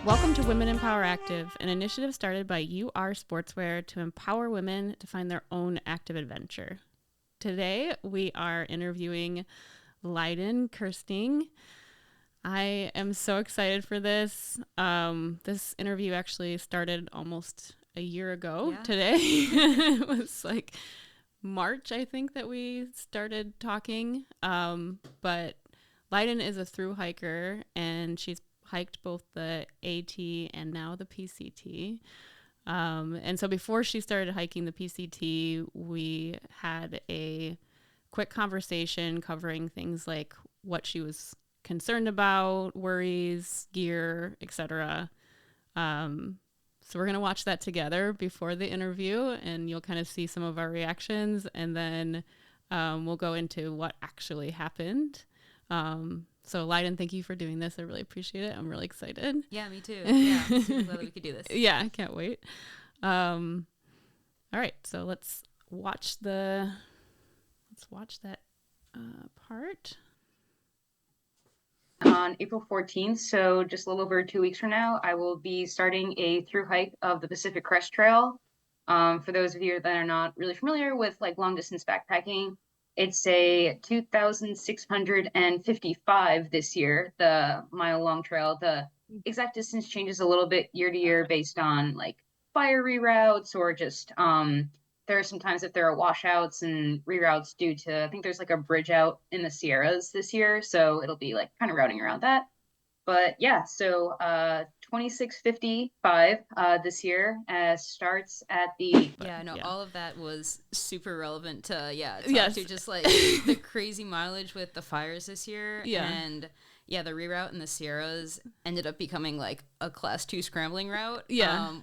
Welcome to Women in Power Active, an initiative started by UR Sportswear to empower women to find their own active adventure. Today, we are interviewing Lydon Kersting. I am so excited for this. This interview actually started almost a year ago today. It was like March, I think, that we started talking. But Lydon is a thru-hiker, and she's hiked both the AT and now the PCT. And so before she started hiking the PCT, we had a quick conversation covering things like what she was concerned about, worries, gear, etc. So we're going to watch that together before the interview, and you'll kind of see some of our reactions, and then we'll go into what actually happened. So Lydon, thank you for doing this. I really appreciate it. I'm really excited. Yeah, me too. Yeah, I'm super glad that we could do this. Yeah, I can't wait. All right, so let's watch that part. On April 14th, so just a little over 2 weeks from now, I will be starting a through hike of the Pacific Crest Trail. For those of you that are not really familiar with like long distance backpacking, it's a 2,655 this year, the mile long trail. The exact distance changes a little bit year to year based on like fire reroutes or just there are some times if there are washouts and reroutes due to, I think there's like a bridge out in the Sierras this year, so it'll be like kind of routing around that. But yeah, so 2655 this year starts at the all of that was super relevant to Yes. to just like the crazy mileage with the fires this year. And the reroute in the Sierras ended up becoming like a class 2 scrambling route,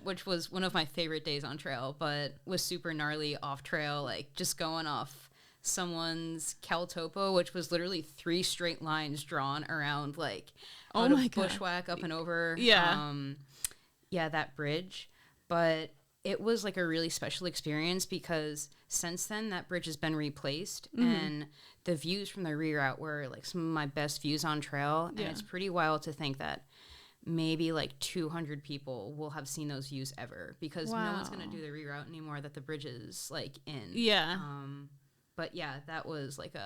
which was one of my favorite days on trail, but was super gnarly off trail, like just going off someone's Caltopo, which was literally 3 straight lines drawn around like bushwhack up and over that bridge. But it was like a really special experience because since then that bridge has been replaced, and the views from the reroute were like some of my best views on trail. And it's pretty wild to think that maybe like 200 people will have seen those views ever, because no one's going to do the reroute anymore that the bridge is like in. But yeah, that was like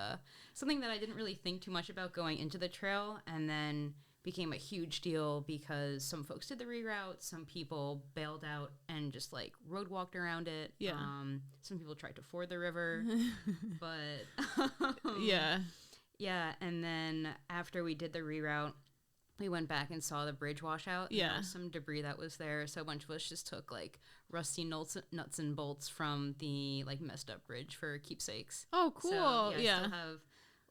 something that I didn't really think too much about going into the trail, and then became a huge deal because some folks did the reroute, some people bailed out and just like road walked around it. Some people tried to ford the river, but and then after we did the reroute, we went back and saw the bridge washout. There was some debris that was there, so a bunch of us just took like rusty nuts and bolts from the like messed up bridge for keepsakes. Oh, cool. So, I still have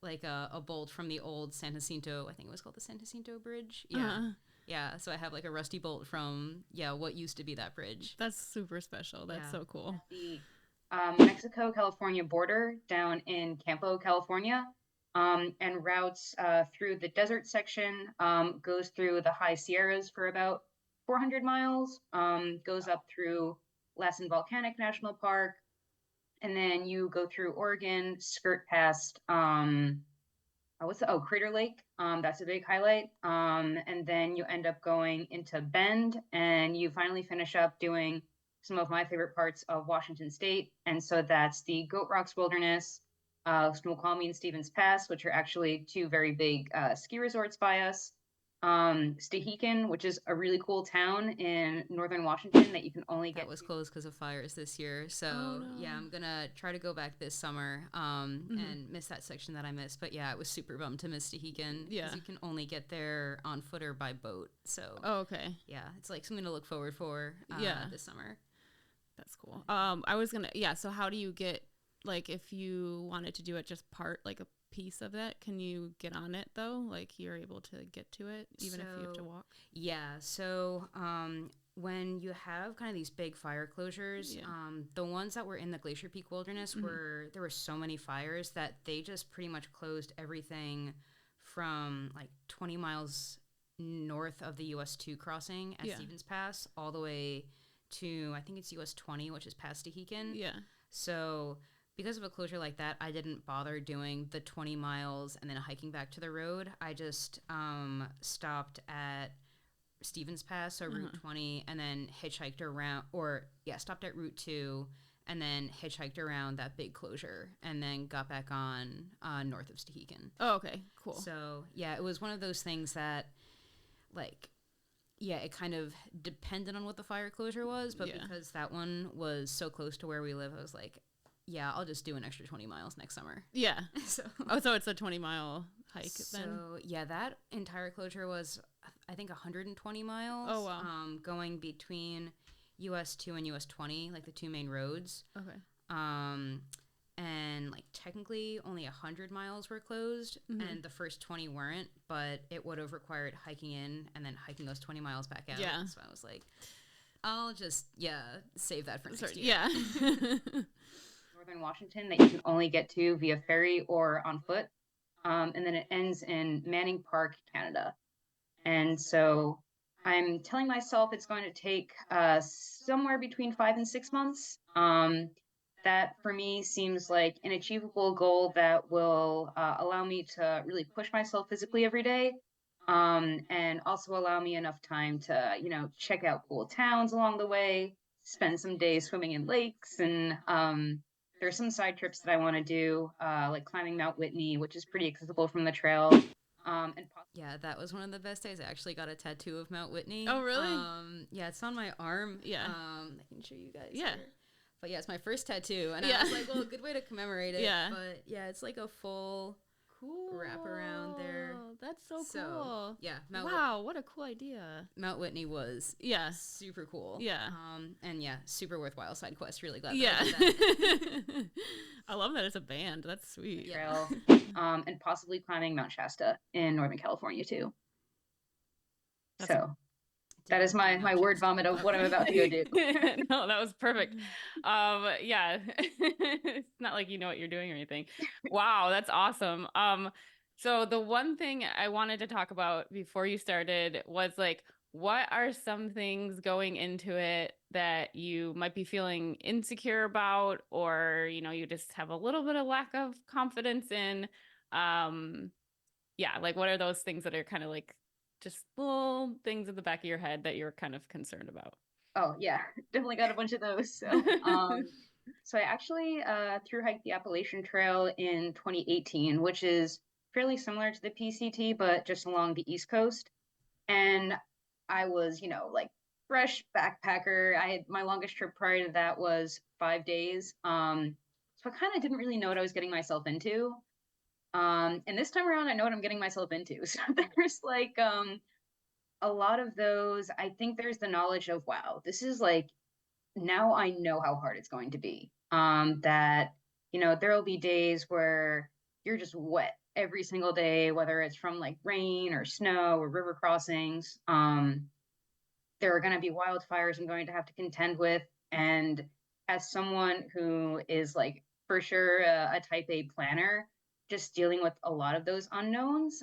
like a bolt from the old San Jacinto, I think it was called the San Jacinto Bridge. So I have like a rusty bolt from what used to be that bridge. That's super special. That's so cool. At the Mexico-California border down in Campo, California, and routes through the desert section, goes through the high Sierras for about 400 miles, goes up through Lassen Volcanic National Park, and then you go through Oregon, skirt past Crater Lake. That's a big highlight. And then you end up going into Bend, and you finally finish up doing some of my favorite parts of Washington State. And so that's the Goat Rocks Wilderness, Snoqualmie and Stevens Pass, which are actually 2 very big ski resorts by us. Stehekin, which is a really cool town in northern Washington that you can only get. That was closed because of fires this year. So I'm gonna try to go back this summer and miss that section that I missed. But it was super bummed to miss Stehekin because you can only get there on foot or by boat. So it's like something to look forward for this summer. That's cool. I was gonna so how do you get, like, if you wanted to do it just part like a piece of it, can you get on it though? Like, you're able to get to it even if you have to walk? So when you have kind of these big fire closures, the ones that were in the Glacier Peak Wilderness there were so many fires that they just pretty much closed everything from like 20 miles north of the US 2 crossing at Stevens Pass all the way to, I think it's US 20, which is past Stehekin. So because of a closure like that, I didn't bother doing the 20 miles and then hiking back to the road. I just stopped at Stevens Pass, so Route 20, and then hitchhiked around, stopped at Route 2, and then hitchhiked around that big closure, and then got back on north of Stehekin. Oh, okay, cool. So, yeah, it was one of those things that, like, yeah, it kind of depended on what the fire closure was, but because that one was so close to where we live, I was like, yeah, I'll just do an extra 20 miles next summer. Yeah. So it's a 20-mile hike then? So, yeah, that entire closure was, I think, 120 miles. Oh, wow. Going between US 2 and US 20, like the two main roads. Okay. And, like, technically only 100 miles were closed, and the first 20 weren't, but it would have required hiking in and then hiking those 20 miles back out. Yeah. So I was like, I'll just, save that for next year. Yeah. Northern Washington that you can only get to via ferry or on foot. And then it ends in Manning Park, Canada. And so I'm telling myself it's going to take somewhere between 5 and 6 months. That for me seems like an achievable goal that will allow me to really push myself physically every day, and also allow me enough time to, check out cool towns along the way, spend some days swimming in lakes, and there's some side trips that I want to do, like climbing Mount Whitney, which is pretty accessible from the trail. Yeah, that was one of the best days. I actually got a tattoo of Mount Whitney. Oh, really? Yeah, it's on my arm. Yeah. I can show you guys. Yeah. Here. But yeah, it's my first tattoo, and I was like, well, a good way to commemorate it. Yeah. But yeah, it's like a full wrap around there. That's so cool. Yeah. What a cool idea. Mount Whitney was super cool. Yeah. And yeah, super worthwhile side quest. Really glad. Yeah. I did that. I love that it's a band. That's sweet. Trail, and possibly climbing Mount Shasta in Northern California too. That is my word vomit of what I'm about to go do. No, that was perfect. Yeah. It's not like you know what you're doing or anything. Wow, that's awesome. So the one thing I wanted to talk about before you started was like, what are some things going into it that you might be feeling insecure about, or, you just have a little bit of lack of confidence in? Like what are those things that are kind of like just little things in the back of your head that you're kind of concerned about? Oh yeah, definitely got a bunch of those. So, so I actually thru-hiked the Appalachian Trail in 2018, which is fairly similar to the PCT, but just along the East Coast. And I was, like fresh backpacker. My longest trip prior to that was 5 days. So I kind of didn't really know what I was getting myself into. And this time around, I know what I'm getting myself into. So there's like a lot of those. I think there's the knowledge of, wow, this is like, now I know how hard it's going to be. That, there will be days where you're just wet every single day, whether it's from like rain or snow or river crossings. There are going to be wildfires I'm going to have to contend with. And as someone who is like, for sure, a type A planner, just dealing with a lot of those unknowns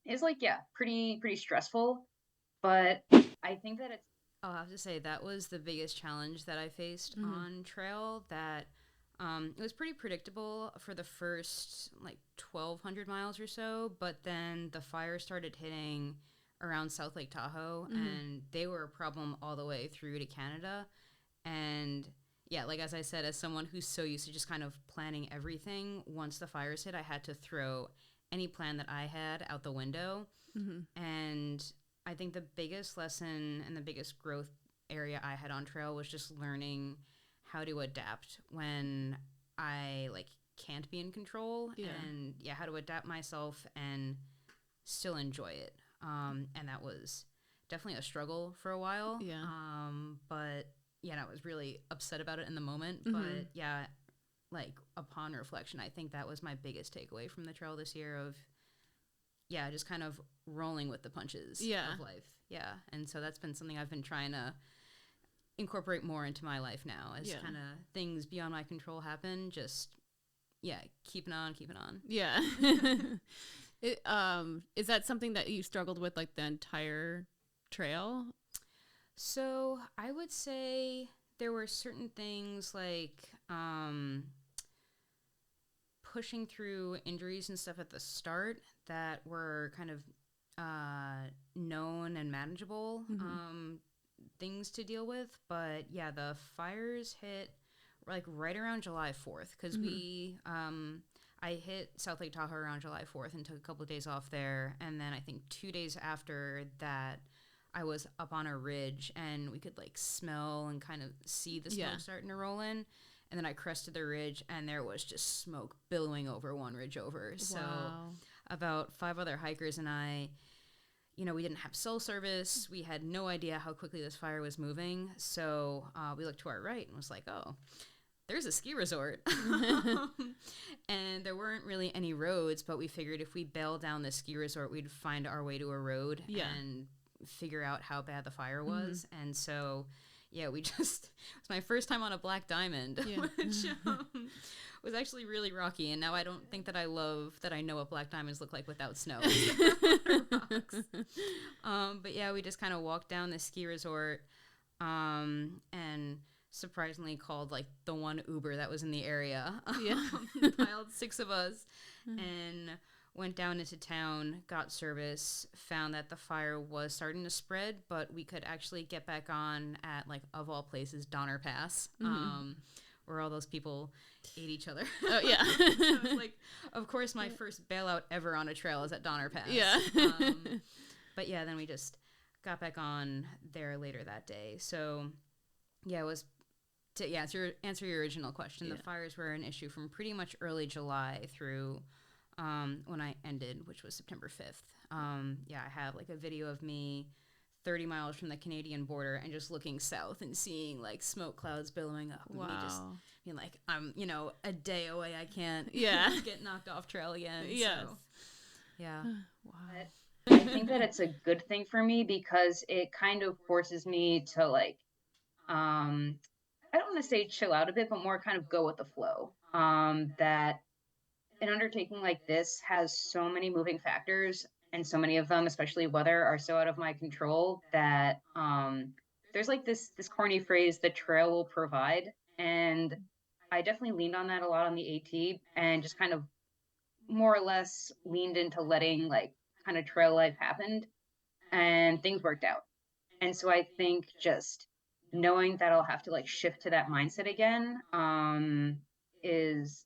is like, pretty stressful. But I think that I'll have to say that was the biggest challenge that I faced on trail. That it was pretty predictable for the first like 1,200 miles or so, but then the fire started hitting around South Lake Tahoe, and they were a problem all the way through to Canada. And yeah, like as I said, as someone who's so used to just kind of planning everything, once the fires hit, I had to throw any plan that I had out the window. And I think the biggest lesson and the biggest growth area I had on trail was just learning how to adapt when I like can't be in control, and how to adapt myself and still enjoy it. And that was definitely a struggle for a while. But I was really upset about it in the moment. But like upon reflection, I think that was my biggest takeaway from the trail this year of just kind of rolling with the punches of life. And so that's been something I've been trying to incorporate more into my life now, as kind of things beyond my control happen, just keeping on. Is that something that you struggled with like the entire trail? So I would say there were certain things like pushing through injuries and stuff at the start that were kind of known and manageable things to deal with. But yeah, the fires hit like right around July 4th because I hit South Lake Tahoe around July 4th and took a couple of days off there. And then I think 2 days after that, I was up on a ridge and we could like smell and kind of see the smoke starting to roll in. And then I crested the ridge and there was just smoke billowing over one ridge over. Wow. So about 5 other hikers and I, we didn't have cell service. We had no idea how quickly this fire was moving. So we looked to our right and was like, oh, there's a ski resort. And there weren't really any roads, but we figured if we bailed down the ski resort, we'd find our way to a road and figure out how bad the fire was. And so, we just, it was my first time on a black diamond, which was actually really rocky. And now I don't think that I love that I know what black diamonds look like without snow. But yeah, we just kind of walked down the ski resort and surprisingly called like the one Uber that was in the area. Piled 6 of us and went down into town, got service, found that the fire was starting to spread, but we could actually get back on at like, of all places, Donner Pass, where all those people ate each other. Oh yeah. So it's like, of course, my first bailout ever on a trail is at Donner Pass. Yeah. But yeah, then we just got back on there later that day. So yeah, it was to answer your original question. The fires were an issue from pretty much early July through when I ended, which was September 5th. I have like a video of me 30 miles from the Canadian border and just looking south and seeing like smoke clouds billowing up. Wow. And me just being like, I'm, a day away. I can't get knocked off trail again. Yes. So, yeah. Wow. I think that it's a good thing for me because it kind of forces me to like, I don't want to say chill out a bit, but more kind of go with the flow. That an undertaking like this has so many moving factors, and so many of them, especially weather, are so out of my control that there's like this corny phrase, the trail will provide. And I definitely leaned on that a lot on the AT and just kind of more or less leaned into letting like kind of trail life happen, and things worked out. And so I think just knowing that I'll have to like shift to that mindset again is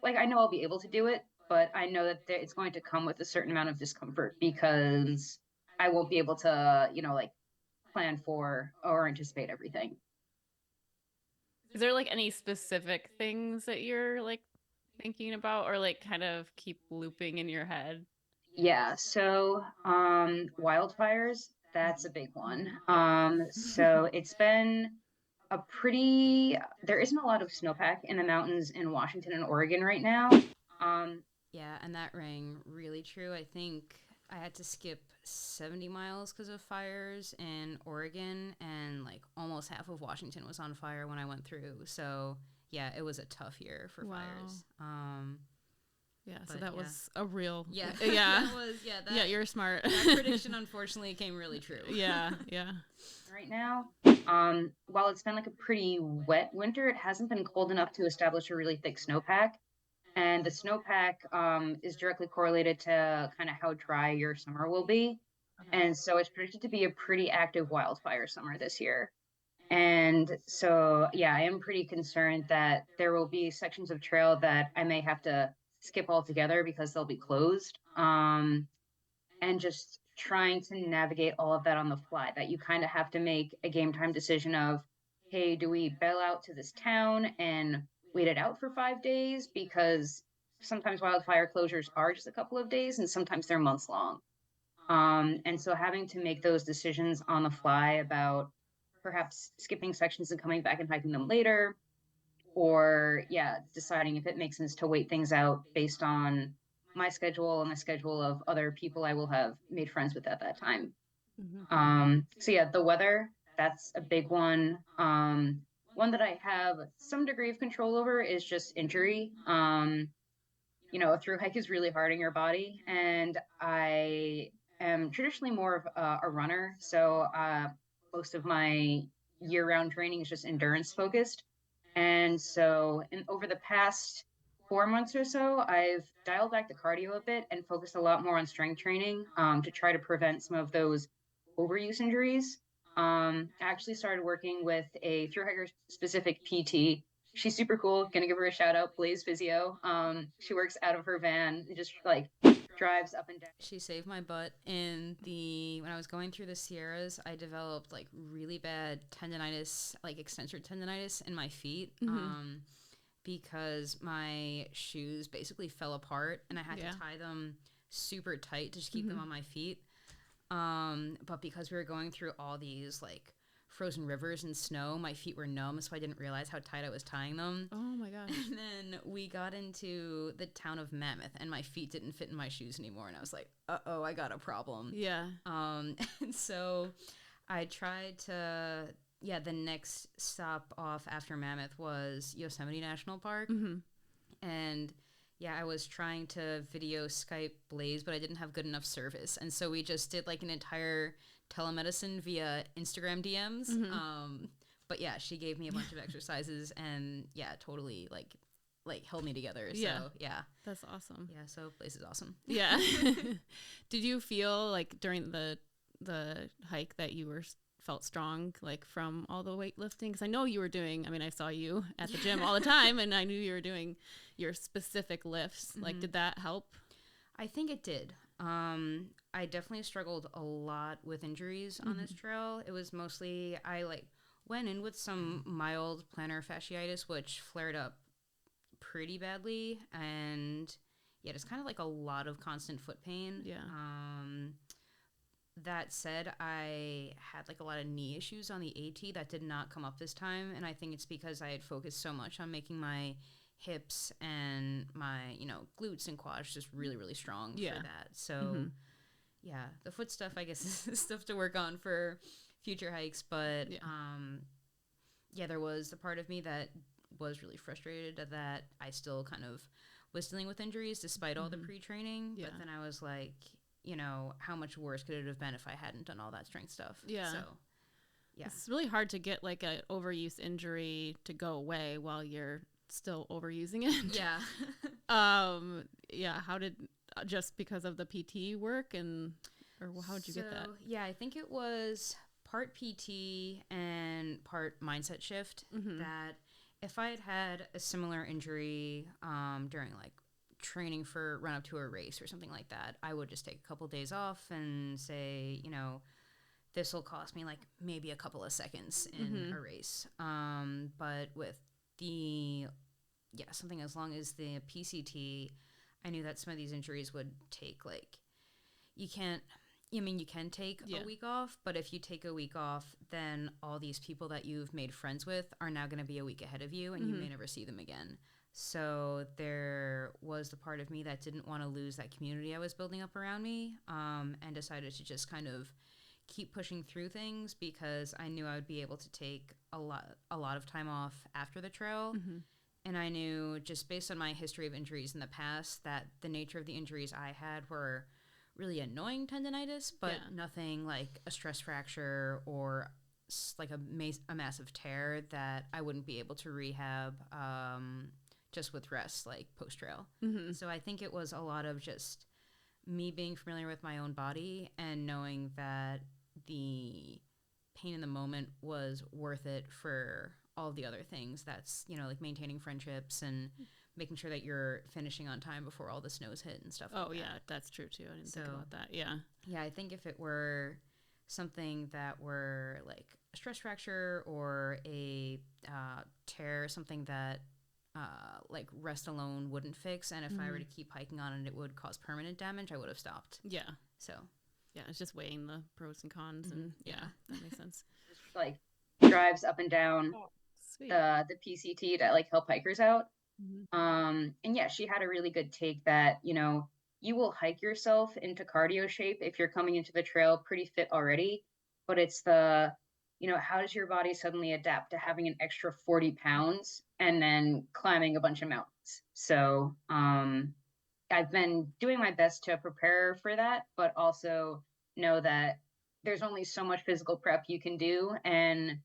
like, I know I'll be able to do it, but I know that it's going to come with a certain amount of discomfort because I won't be able to, like plan for or anticipate everything. Is there like any specific things that you're like thinking about or like kind of keep looping in your head? Yeah. So, wildfires, that's a big one. So it's been there isn't a lot of snowpack in the mountains in Washington and Oregon right now. Yeah, and that rang really true. I think I had to skip 70 miles because of fires in Oregon, and like almost half of Washington was on fire when I went through. So yeah, it was a tough year for fires. So that was a real you're smart. That prediction unfortunately came really true. Yeah. Right now, while it's been like a pretty wet winter, it hasn't been cold enough to establish a really thick snowpack. And the snowpack is directly correlated to kind of how dry your summer will be. And so it's predicted to be a pretty active wildfire summer this year. And so, yeah, I am pretty concerned that there will be sections of trail that I may have to skip altogether because they'll be closed. And just trying to navigate all of that on the fly, that you kind of have to make a game time decision of, hey, do we bail out to this town and wait it out for 5 days? Because sometimes wildfire closures are just a couple of days and sometimes they're months long. And so having to make those decisions on the fly about perhaps skipping sections and coming back and hiking them later, or deciding if it makes sense to wait things out based on my schedule and the schedule of other people I will have made friends with at that time. So yeah, the weather, that's a big one. One that I have some degree of control over is just injury. A thru-hike is really hard on your body, and I am traditionally more of a runner. So most of my year-round training is just endurance focused. And so over the past 4 months or so, I've dialed back the cardio a bit and focused a lot more on strength training to try to prevent some of those overuse injuries. I actually started working with a thru-hiker specific PT. She's super cool. Gonna give her a shout out, Blaze Physio. She works out of her van and just like drives up and down. She saved my butt when I was going through the Sierras. I developed like really bad tendonitis, like extensor tendonitis in my feet. Because my shoes basically fell apart and I had to tie them super tight to just keep them on my feet. But because we were going through all these like frozen rivers and snow, my feet were numb, so I didn't realize how tight I was tying them. Oh my gosh. And then we got into the town of Mammoth and my feet didn't fit in my shoes anymore. And I was like, uh-oh, I got a problem. Yeah. And so I tried to... Yeah, the next stop off after Mammoth was Yosemite National Park. And yeah, I was trying to video Skype Blaze, but I didn't have good enough service. And so we just did like an entire telemedicine via Instagram DMs. But yeah, she gave me a bunch of exercises and yeah, totally like held me together. So yeah. That's awesome. Yeah, so Blaze is awesome. Yeah. Did you feel like during the hike that you felt strong, like from all the weightlifting? Because I know you were doing, I mean, I saw you at the gym all the time and I knew you were doing your specific lifts. Like, did that help? I think it did. I definitely struggled a lot with injuries on this trail. It was mostly, I like went in with some mild plantar fasciitis, which flared up pretty badly. And yeah, just kind of like a lot of constant foot pain. Yeah. That said, I had like a lot of knee issues on the AT that did not come up this time. And I think it's because I had focused so much on making my hips and my, glutes and quads just really, really strong for that. So yeah, the foot stuff, I guess, is stuff to work on for future hikes. But yeah, there was the part of me that was really frustrated that I still kind of was dealing with injuries despite all the pre-training. But then I was like, how much worse could it have been if I hadn't done all that strength stuff? Yeah. So, yeah. It's really hard to get like an overuse injury to go away while you're still overusing it. Yeah. Yeah. How did, just because of the PT work or how did you get that? Yeah, I think it was part PT and part mindset shift that if I had had a similar injury during like training for run up to a race or something like that, I would just take a couple days off and say, this will cost me like maybe a couple of seconds in a race. But with something as long as the PCT, I knew that some of these injuries would take like, you can take a week off, but if you take a week off, then all these people that you've made friends with are now going to be a week ahead of you and you may never see them again. So there was the part of me that didn't want to lose that community I was building up around me, and decided to just kind of keep pushing through things because I knew I would be able to take a lot of time off after the trail. And I knew just based on my history of injuries in the past that the nature of the injuries I had were really annoying tendonitis, but nothing like a stress fracture or like a massive tear that I wouldn't be able to rehab just with rest, like post-trail. So I think it was a lot of just me being familiar with my own body and knowing that the pain in the moment was worth it for all the other things. That's, like maintaining friendships and making sure that you're finishing on time before all the snows hit and stuff like that. Oh, yeah, that's true, too. I didn't think about that. Yeah. Yeah, I think if it were something that were like a stress fracture or a tear, something that like rest alone wouldn't fix, and if I were to keep hiking on it would cause permanent damage, I would have stopped. Yeah. So yeah, it's just weighing the pros and cons, and that makes sense. Like drives up and down the PCT to like help hikers out. And yeah, she had a really good take that, you will hike yourself into cardio shape if you're coming into the trail pretty fit already, but it's the, how does your body suddenly adapt to having an extra 40 pounds and then climbing a bunch of mountains? So I've been doing my best to prepare for that, but also know that there's only so much physical prep you can do. And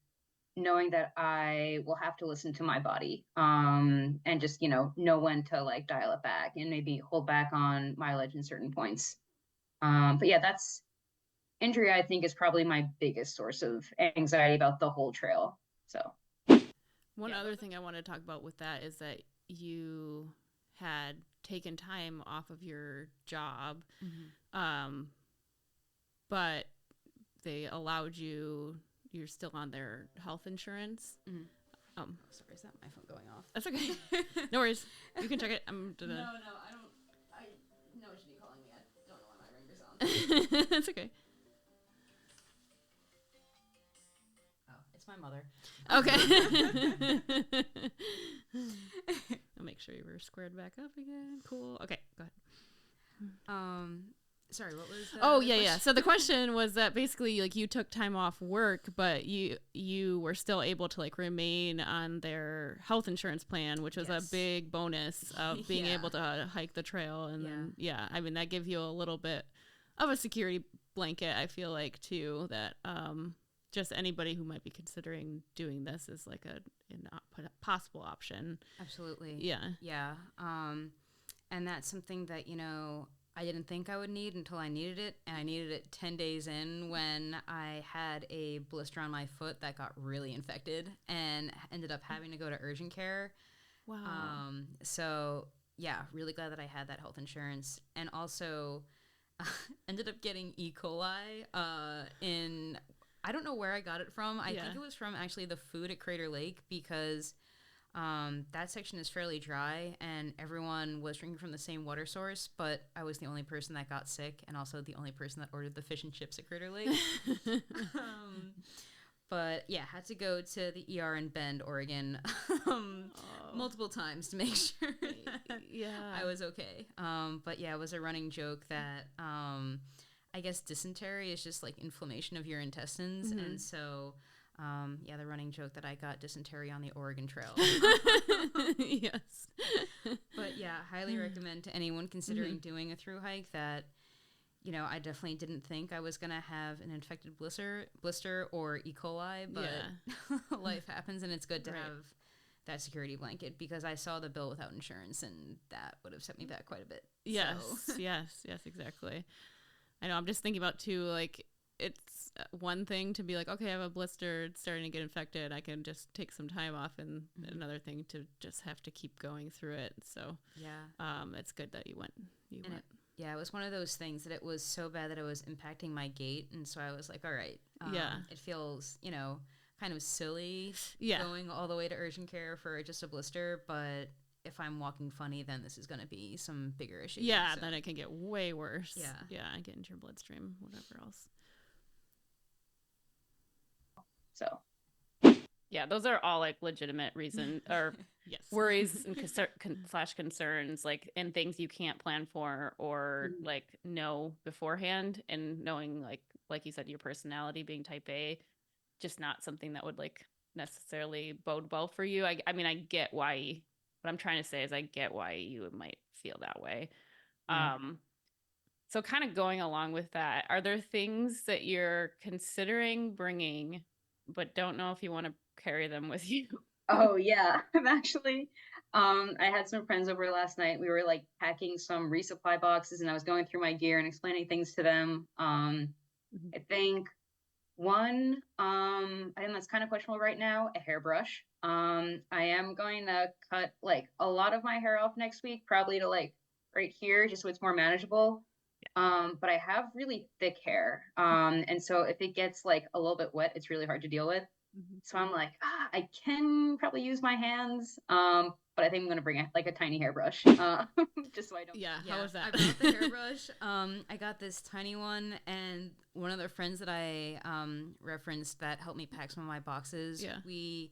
knowing that I will have to listen to my body, and just, know when to like dial it back and maybe hold back on mileage in certain points. But yeah, that's injury, I think, is probably my biggest source of anxiety about the whole trail. So one other thing I want to talk about with that is that you had taken time off of your job, but they allowed you're still on their health insurance. Sorry, is that my phone going off? That's okay. No worries. You can check it. I'm gonna... No, I don't. I know it should be calling me. I don't know why my ringer's on. That's okay. Oh, it's my mother. Okay. I'll make sure you were squared back up again. Cool. Okay, go ahead. Sorry, what was that? Oh, yeah. So the question was that basically, like, you took time off work, but you were still able to, like, remain on their health insurance plan, which was a big bonus of being able to hike the trail. And then, I mean, that gives you a little bit of a security blanket, I feel like, too, that just anybody who might be considering doing this is, like, a possible option. Absolutely. Yeah. Yeah. And that's something that, I didn't think I would need until I needed it, and I needed it 10 days in when I had a blister on my foot that got really infected and ended up having to go to urgent care. Wow. So, yeah, really glad that I had that health insurance, and also ended up getting E. coli I don't know where I got it from. I think it was from actually the food at Crater Lake, because that section is fairly dry and everyone was drinking from the same water source, but I was the only person that got sick and also the only person that ordered the fish and chips at Crater Lake. But yeah, had to go to the ER in Bend, Oregon, multiple times to make sure that I was okay. But yeah, it was a running joke that I guess dysentery is just like inflammation of your intestines. And so the running joke that I got dysentery on the Oregon Trail. Yes. But yeah, highly recommend to anyone considering doing a thru hike that, I definitely didn't think I was going to have an infected blister or E. coli, but life happens, and it's good to have that security blanket, because I saw the bill without insurance and that would have set me back quite a bit. Yes, so. yes, exactly. I know, I'm just thinking about too, like, it's one thing to be like, okay, I have a blister, it's starting to get infected, I can just take some time off, and another thing to just have to keep going through it. So it's good that you went. It was one of those things that it was so bad that it was impacting my gait, and so I was like, all right, it feels, kind of silly going all the way to urgent care for just a blister, but if I'm walking funny, then this is going to be some bigger issues. Yeah, then it can get way worse. Yeah, get into your bloodstream, whatever else. So, yeah, those are all like legitimate reasons or worries and concerns, like, and things you can't plan for or like know beforehand, and knowing like you said, your personality being type A, just not something that would like necessarily bode well for you. I mean, I get why. What I'm trying to say is I get why you might feel that way. So kind of going along with that, are there things that you're considering bringing but don't know if you want to carry them with you? Oh yeah, I'm actually I had some friends over last night. We were like packing some resupply boxes, and I was going through my gear and explaining things to them. I think one item that's kind of questionable right now, a hairbrush. I am going to cut like a lot of my hair off next week, probably to like right here, just so it's more manageable. But I have really thick hair. And so if it gets like a little bit wet, it's really hard to deal with. So I'm like, I can probably use my hands. But I think I'm gonna bring a tiny hairbrush, just so I don't. Yeah, how was that? I brought the hairbrush. I got this tiny one, and one of the friends that I referenced that helped me pack some of my boxes. We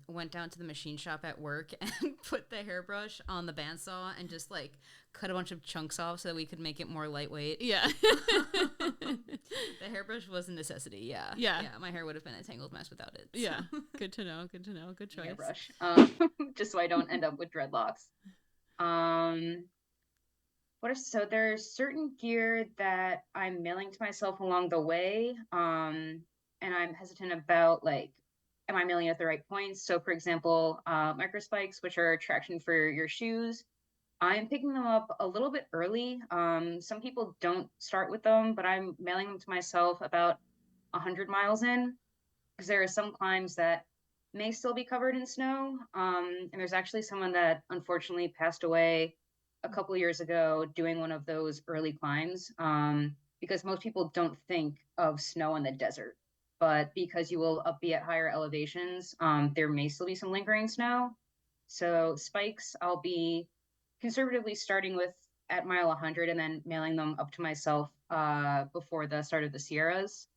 went down to the machine shop at work and put the hairbrush on the bandsaw and just like cut a bunch of chunks off so that we could make it more lightweight. The hairbrush was a necessity. Yeah, my hair would have been a tangled mess without it. So. Good to know, good choice. Hairbrush, just so I don't end up with dreadlocks. So there's certain gear that I'm mailing to myself along the way, and I'm hesitant about like am I mailing at the right points? So for example, micro spikes, which are traction for your shoes, I'm picking them up a little bit early. Some people don't start with them, but I'm mailing them to myself about 100 miles in, because there are some climbs that may still be covered in snow. And there's actually someone that unfortunately passed away a couple years ago doing one of those early climbs, because most people don't think of snow in the desert. But because you will be at higher elevations, there may still be some lingering snow. So spikes, I'll be conservatively starting with at mile 100 and then mailing them up to myself before the start of the Sierras.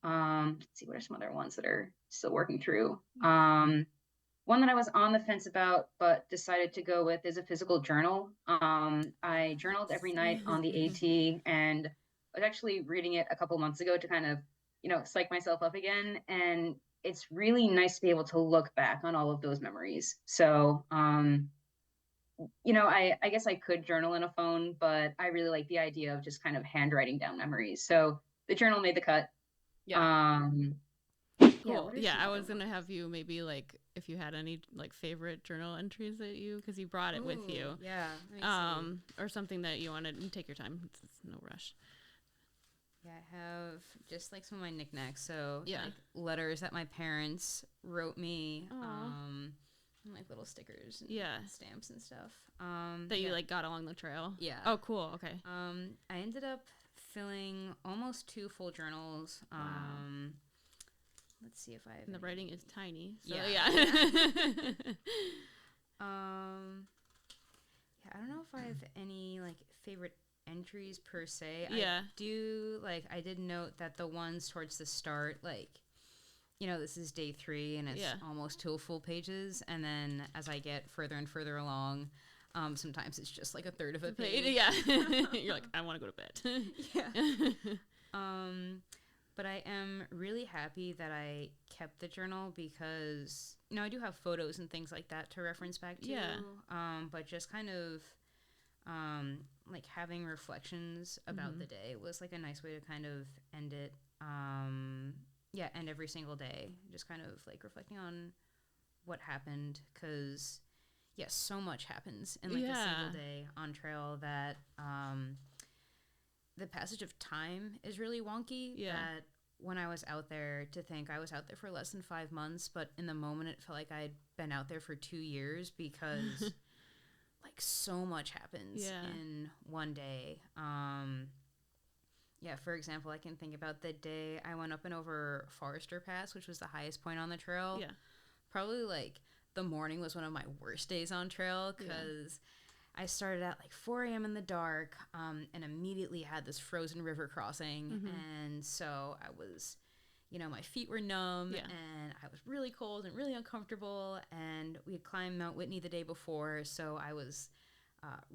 Let's see, what are some other ones that are still working through? One that I was on the fence about but decided to go with is a physical journal. I journaled every night on the AT, and I was actually reading it a couple months ago to kind of, psych myself up again. And it's really nice to be able to look back on all of those memories. So, I guess I could journal in a phone, but I really like the idea of just kind of handwriting down memories. So the journal made the cut. Yeah. Cool. Yeah, I was gonna have you maybe like if you had any like favorite journal entries that because you brought it with you. Yeah. Or something that you wanted. Take your time. It's no rush. Yeah, I have just like some of my knickknacks. So yeah, like letters that my parents wrote me. And like little stickers and stamps and stuff. That you like got along the trail. Yeah. Oh, cool. Okay. I ended up filling almost 2 full journals. Wow. Let's see if I have and the writing is tiny. So yeah. yeah. I don't know if I have any like favorite entries per se. Yeah. I did note that the ones towards the start, like, this is day 3 and it's almost 2 full pages. And then as I get further and further along, sometimes it's just like a third of a page. Yeah. You're like, I want to go to bed. Yeah. But I am really happy that I kept the journal because, I do have photos and things like that to reference back to. Yeah. But just kind of, like having reflections about the day was like a nice way to kind of end it. End every single day. Just kind of like reflecting on what happened because, so much happens in like a single day on trail that, the passage of time is really wonky. Yeah. That when I was out there, to think I was out there for less than 5 months, but in the moment it felt like I'd been out there for 2 years because like so much happens in one day. For example, I can think about the day I went up and over Forester Pass, which was the highest point on the trail. Yeah. Probably like the morning was one of my worst days on trail because I started at like 4 a.m. in the dark and immediately had this frozen river crossing. And so I was, my feet were numb and I was really cold and really uncomfortable. And we had climbed Mount Whitney the day before. So I was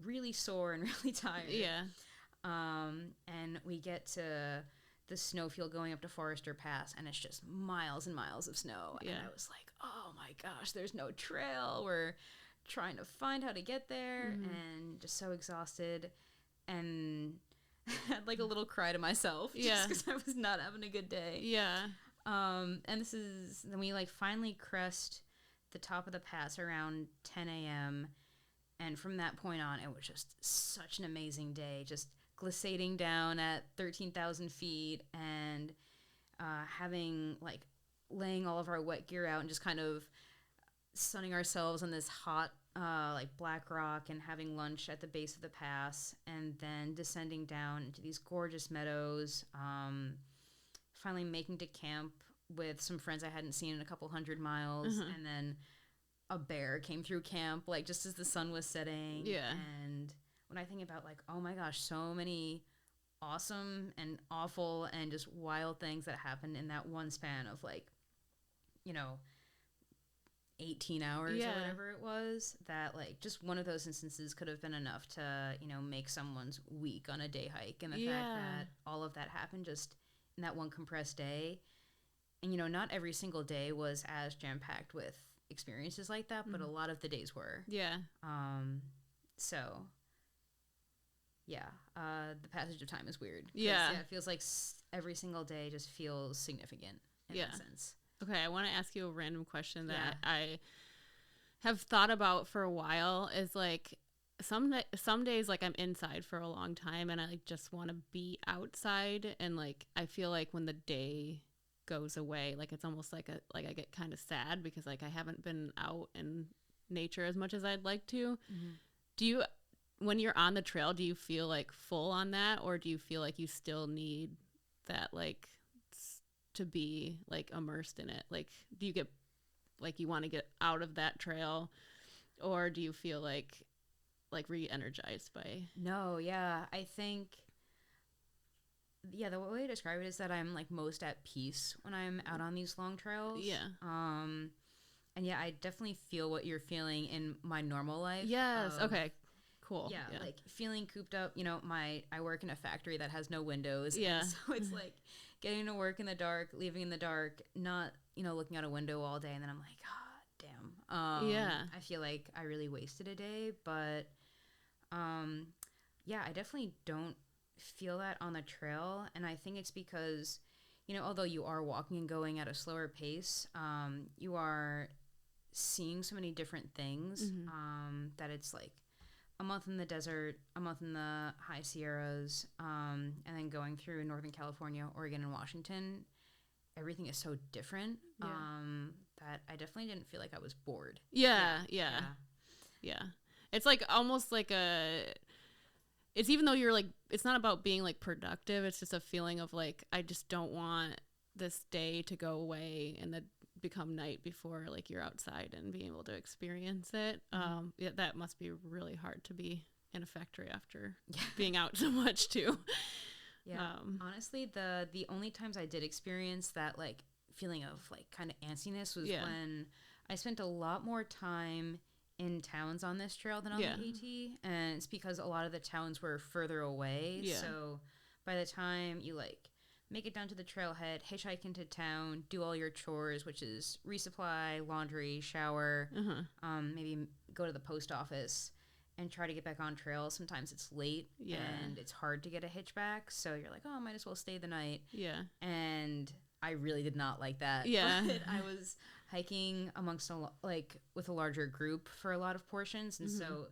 really sore and really tired. Yeah. And we get to the snowfield going up to Forester Pass and it's just miles and miles of snow. Yeah. And I was like, oh my gosh, there's no trail. We're trying to find how to get there and just so exhausted and had like a little cry to myself just because I was not having a good day. And then we like finally crest the top of the pass around 10 a.m. and from that point on it was just such an amazing day, just glissading down at 13,000 feet and having like laying all of our wet gear out and just kind of sunning ourselves on this hot like black rock and having lunch at the base of the pass and then descending down into these gorgeous meadows, finally making to camp with some friends I hadn't seen in a couple 100 miles and then a bear came through camp like just as the sun was setting. And when I think about like, oh my gosh, so many awesome and awful and just wild things that happened in that one span of like 18 hours or whatever it was, that like just one of those instances could have been enough to make someone's week on a day hike. And the fact that all of that happened just in that one compressed day, and not every single day was as jam-packed with experiences like that, but a lot of the days were. The passage of time is weird. It feels like every single day just feels significant in that sense. Okay, I want to ask you a random question that I have thought about for a while. Is like some days like I'm inside for a long time and I like just want to be outside, and like I feel like when the day goes away, like it's almost like I get kind of sad because like I haven't been out in nature as much as I'd like to. Do you, when you're on the trail, do you feel like full on that, or do you feel like you still need that like to be like immersed in it? Like do you get like you want to get out of that trail, or do you feel like re-energized by? No, yeah, I think the way to describe it is that I'm like most at peace when I'm out on these long trails. And yeah, I definitely feel what you're feeling in my normal life. Yes. Okay. Cool. Yeah, like feeling cooped up. You know, I work in a factory that has no windows. Yeah. And so it's like getting to work in the dark, leaving in the dark, not, looking out a window all day. And then I'm like, damn. I feel like I really wasted a day. But I definitely don't feel that on the trail. And I think it's because, although you are walking and going at a slower pace, you are seeing so many different things that it's like a month in the desert, a month in the high Sierras, and then going through Northern California, Oregon, and Washington. Everything is so different that I definitely didn't feel like I was bored. Yeah. It's like almost like it's even though you're like, it's not about being like productive. It's just a feeling of like, I just don't want this day to go away and then become night before like you're outside and being able to experience it. That must be really hard to be in a factory after being out so much too. Honestly, the only times I did experience that like feeling of like kind of antsiness was when I spent a lot more time in towns on this trail than on the AT, and it's because a lot of the towns were further away. So by the time you like make it down to the trailhead, hitchhike into town, do all your chores, which is resupply, laundry, shower, maybe go to the post office and try to get back on trail. Sometimes it's late and it's hard to get a hitch back, so you're like, oh, I might as well stay the night. And I really did not like that. But I was hiking amongst with a larger group for a lot of portions, and so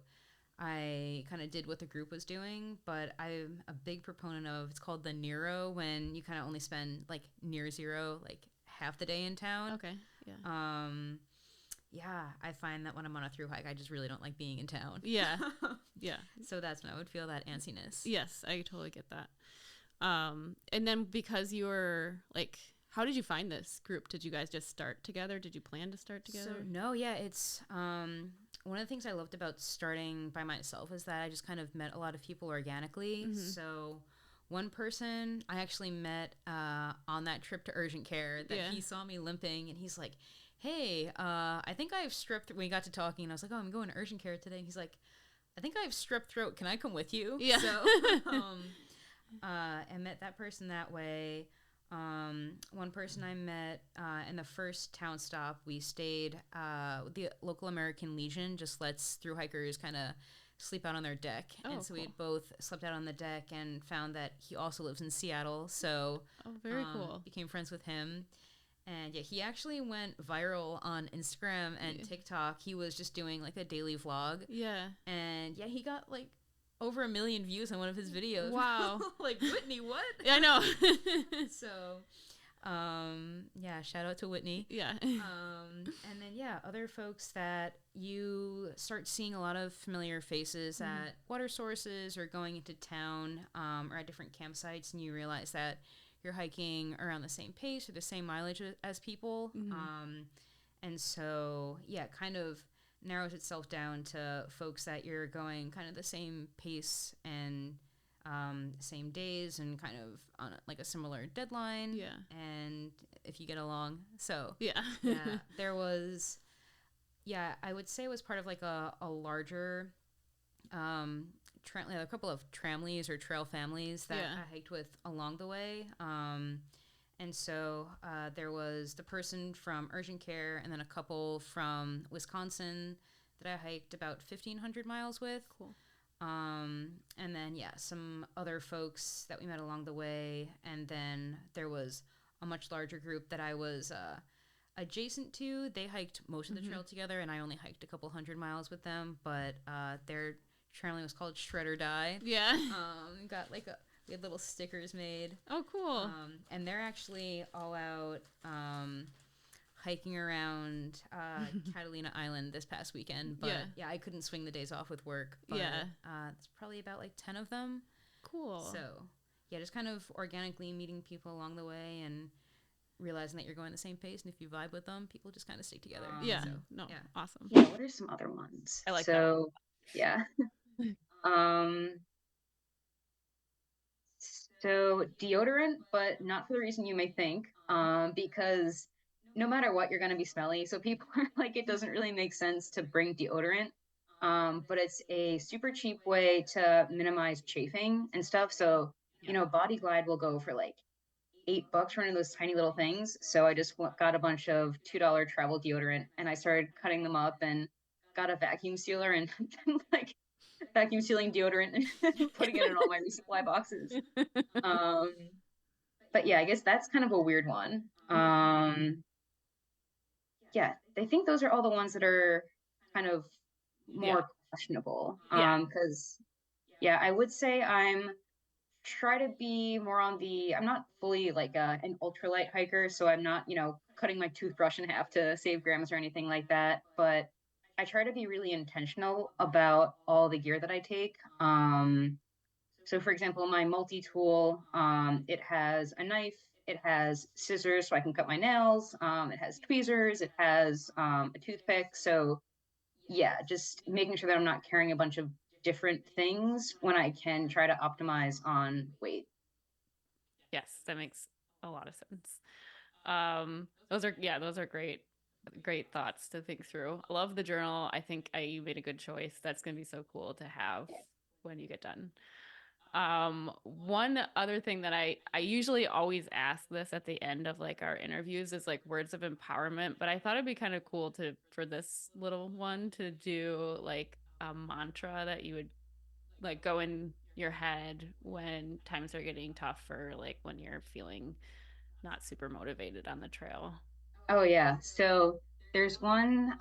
I kind of did what the group was doing. But I'm a big proponent of, it's called the Nero, when you kind of only spend like near zero, like half the day in town. I find that when I'm on a thru hike, I just really don't like being in town. So that's when I would feel that antsiness. Yes, I totally get that. And then because you were like, how did you find this group? Did you guys just start together? Did you plan to start together? It's one of the things I loved about starting by myself is that I just kind of met a lot of people organically. So one person I actually met on that trip to urgent care that he saw me limping, and he's like, hey, I think I have strep throat. We got to talking, and I was like, oh, I'm going to urgent care today. And he's like, I think I have strep throat. Can I come with you? So I met that person that way. One person I met in the first town stop, we stayed with the local American Legion, just lets thru-hikers kind of sleep out on their deck. So we had both slept out on the deck and found that he also lives in Seattle. So very cool. Became friends with him. And he actually went viral on Instagram and TikTok. He was just doing like a daily vlog. And he got like over 1 million views on one of his videos. Wow. Like, Whitney, what? I know. So, shout out to Whitney. And then, other folks that you start seeing a lot of familiar faces at water sources or going into town or at different campsites, and you realize that you're hiking around the same pace or the same mileage as people. And so, kind of narrows itself down to folks that you're going kind of the same pace and same days and kind of on a similar deadline. And if you get along. So, there was, I would say it was part of like a larger, a couple of tramleys or trail families that I hiked with along the way. And so there was the person from urgent care and then a couple from Wisconsin that I hiked about 1,500 miles with. Cool. And then, some other folks that we met along the way. And then there was a much larger group that I was adjacent to, they hiked most of the trail together, and I only hiked a couple 100 miles with them, but their trailing was called Shred or Die. Yeah. We had little stickers made. Oh, cool. And they're actually all out hiking around Catalina Island this past weekend, but yeah, I couldn't swing the days off with work, but it's probably about like 10 of them. Cool. So yeah, just kind of organically meeting people along the way and realizing that you're going the same pace, and if you vibe with them, people just kind of stick together. Awesome. Yeah, what are some other ones? I like that. Yeah. So deodorant, but not for the reason you may think, because no matter what, you're going to be smelly. So people are like, it doesn't really make sense to bring deodorant. But it's a super cheap way to minimize chafing and stuff. So, Body Glide will go for like $8 for one of those tiny little things. So I just got a bunch of $2 travel deodorant, and I started cutting them up and got a vacuum sealer and like vacuum sealing deodorant and putting it in all my resupply boxes. But yeah, I guess that's kind of a weird one. Yeah, I think those are all the ones that are kind of more questionable. Because I would say try to be more on I'm not fully like an ultralight hiker, so I'm not, cutting my toothbrush in half to save grams or anything like that. But I try to be really intentional about all the gear that I take. So for example, my multi-tool, it has a knife, it has scissors so I can cut my nails, it has tweezers, it has a toothpick. So yeah, just making sure that I'm not carrying a bunch of different things when I can try to optimize on weight. Yes, that makes a lot of sense. Those are great thoughts to think through. I love the journal. I think you made a good choice. That's going to be so cool to have when you get done. One other thing that I usually always ask this at the end of like our interviews is like words of empowerment, but I thought it'd be kind of cool for this little one to do like a mantra that you would like go in your head when times are getting tough, or like when you're feeling not super motivated on the trail. Oh yeah. So there's one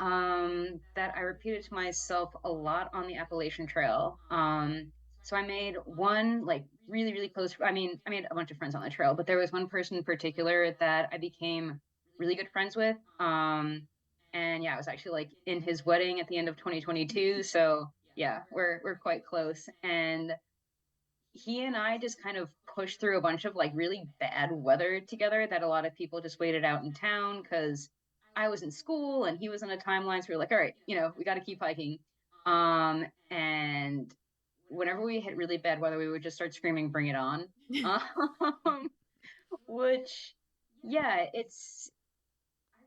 that I repeated to myself a lot on the Appalachian Trail. So I made one like really, really close. I made a bunch of friends on the trail, but there was one person in particular that I became really good friends with. And yeah, I was actually like in his wedding at the end of 2022. So yeah, we're quite close. And he and I just kind of pushed through a bunch of like really bad weather together that a lot of people just waited out in town because I was in school and he was on a timeline. So we were like, all right, we got to keep hiking. And whenever we hit really bad weather, we would just start screaming, bring it on. Which, yeah,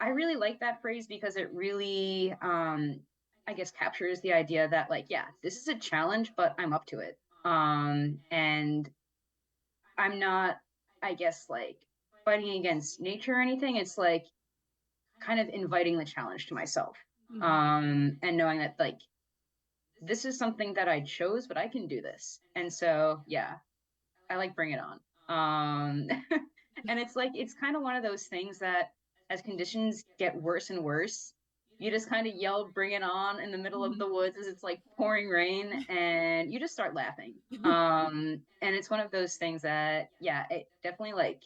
I really like that phrase because it really, I guess, captures the idea that like, yeah, this is a challenge, but I'm up to it. And I'm not, I guess, like fighting against nature or anything. It's like kind of inviting the challenge to myself. And knowing that like this is something that I chose, but I can do this. And so yeah, I like bring it on. And it's like it's kind of one of those things that as conditions get worse and worse, you just kind of yell bring it on in the middle of the woods as it's like pouring rain, and you just start laughing. And it's one of those things that it definitely like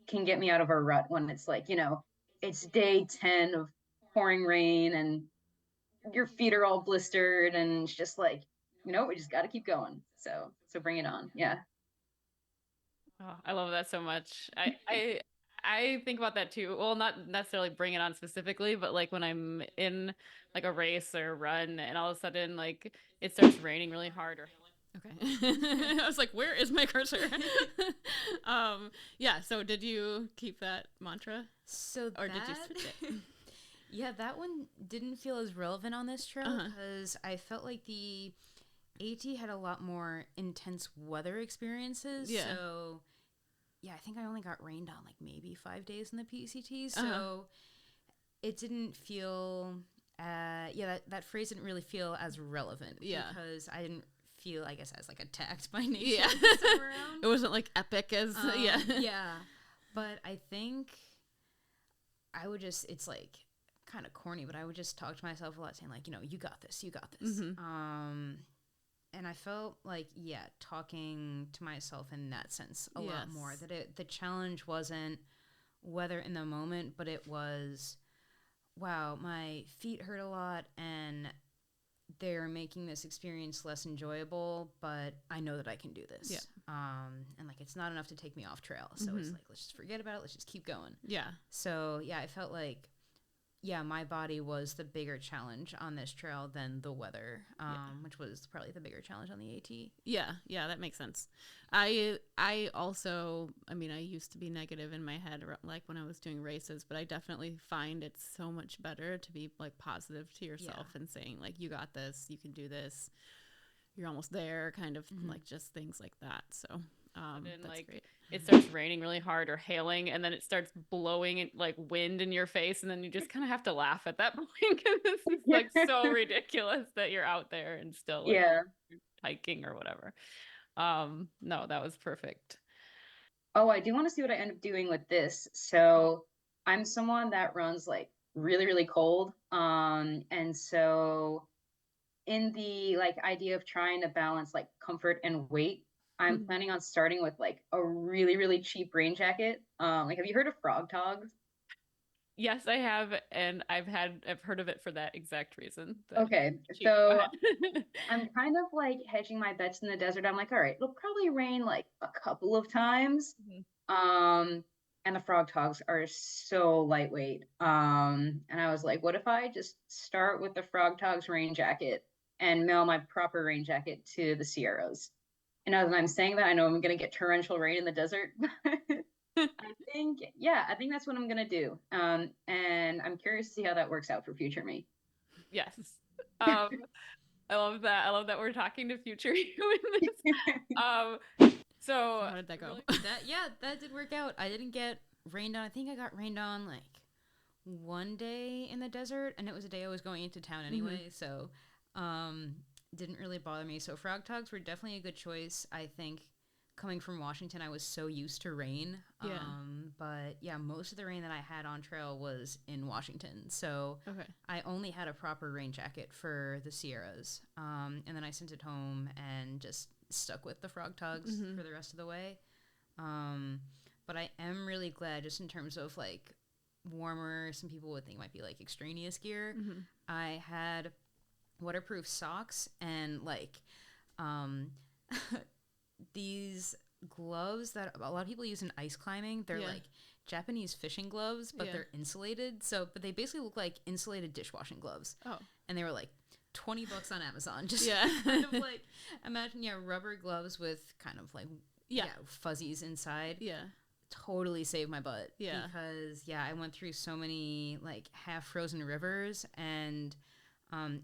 can get me out of a rut when it's like it's day 10 of pouring rain and your feet are all blistered, and it's just like we just got to keep going. So bring it on. Yeah. Oh, I love that so much. I think about that too. Well, not necessarily bring it on specifically, but like when I'm in like a race or a run and all of a sudden like it starts raining really hard or okay. I was like, where is my cursor? Yeah, so did you keep that mantra? Or did you switch it? Yeah, that one didn't feel as relevant on this trail because I felt like the AT had a lot more intense weather experiences. Yeah. So, yeah, I think I only got rained on like maybe 5 days in the PCT. So it didn't feel, that phrase didn't really feel as relevant. Yeah. Because I didn't feel, I guess, as like attacked by nature. Yeah. It wasn't like epic as, Yeah. But I think I would just, it's like kind of corny, but I would just talk to myself a lot saying like, you got this, you got this. And I felt like, talking to myself in that sense a lot more, that the challenge wasn't weather in the moment, but it was, wow, my feet hurt a lot and they're making this experience less enjoyable, but I know that I can do this. And like, it's not enough to take me off trail. So it's like, let's just forget about it. Let's just keep going. So I felt like, my body was the bigger challenge on this trail than the weather, which was probably the bigger challenge on the AT. Yeah, that makes sense. I also, I mean, I used to be negative in my head, like when I was doing races, but I definitely find it's so much better to be like positive to yourself and saying like, you got this, you can do this, you're almost there, kind of like just things like that. So then that's like great. It starts raining really hard or hailing, and then it starts blowing like wind in your face, and then you just kind of have to laugh at that point because it's like so ridiculous that you're out there and still like hiking or whatever. No, that was perfect. Oh, I do want to see what I end up doing with this. So I'm someone that runs like really, really cold. And so in the like idea of trying to balance like comfort and weight, I'm planning on starting with like a really, really cheap rain jacket. Like, have you heard of frog togs? Yes, I have, and I've heard of it for that exact reason. Okay, so I'm kind of like hedging my bets in the desert. I'm like, all right, it'll probably rain like a couple of times. And the frog togs are so lightweight. And I was like, what if I just start with the frog togs rain jacket and mail my proper rain jacket to the Sierras? And as I'm saying that, I know I'm going to get torrential rain in the desert. I think that's what I'm going to do. And I'm curious to see how that works out for future me. Yes. I love that. I love that we're talking to future you in this. So how did that go? That did work out. I didn't get rained on. I think I got rained on like one day in the desert, and it was a day I was going into town anyway, so didn't really bother me. So frog togs were definitely a good choice. I think coming from Washington, I was so used to rain. But most of the rain that I had on trail was in Washington. So I only had a proper rain jacket for the Sierras. And then I sent it home and just stuck with the frog togs for the rest of the way. But I am really glad, just in terms of like warmer, some people would think might be like extraneous gear. I had waterproof socks and like these gloves that a lot of people use in ice climbing. They're like Japanese fishing gloves, but they're insulated. But they basically look like insulated dishwashing gloves. Oh. And they were like $20 on Amazon. Just kind of like, imagine, rubber gloves with kind of like, fuzzies inside. Yeah. Totally saved my butt. Yeah. Because, I went through so many like half frozen rivers, and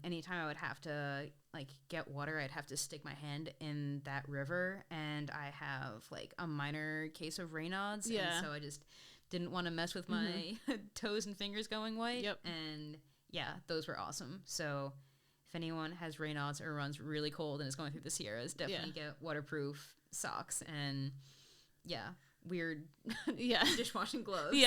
anytime I would have to like get water, I'd have to stick my hand in that river, and I have like a minor case of Raynaud's, and so I just didn't want to mess with my toes and fingers going white. And those were awesome. So if anyone has Raynaud's or runs really cold and is going through the Sierras, definitely get waterproof socks and weird dishwashing gloves.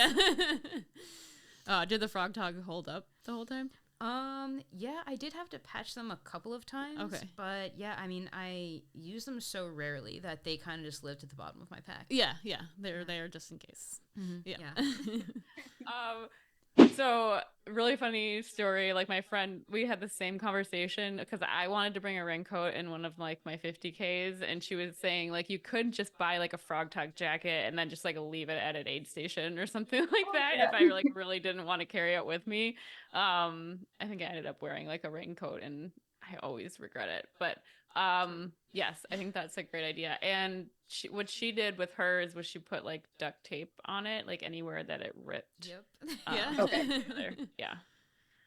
Did the frog tog hold up the whole time? I did have to patch them a couple of times. Okay. But I mean, I use them so rarely that they kind of just lived at the bottom of my pack. They're there just in case. So really funny story. Like my friend, we had the same conversation because I wanted to bring a raincoat in one of like my 50Ks, and she was saying like you could just buy like a frog tog jacket and then just like leave it at an aid station or something like that if I like really didn't want to carry it with me. I think I ended up wearing like a raincoat, and I always regret it. But yes, I think that's a great idea. And what she did with hers was she put like duct tape on it, like anywhere that it ripped. Okay.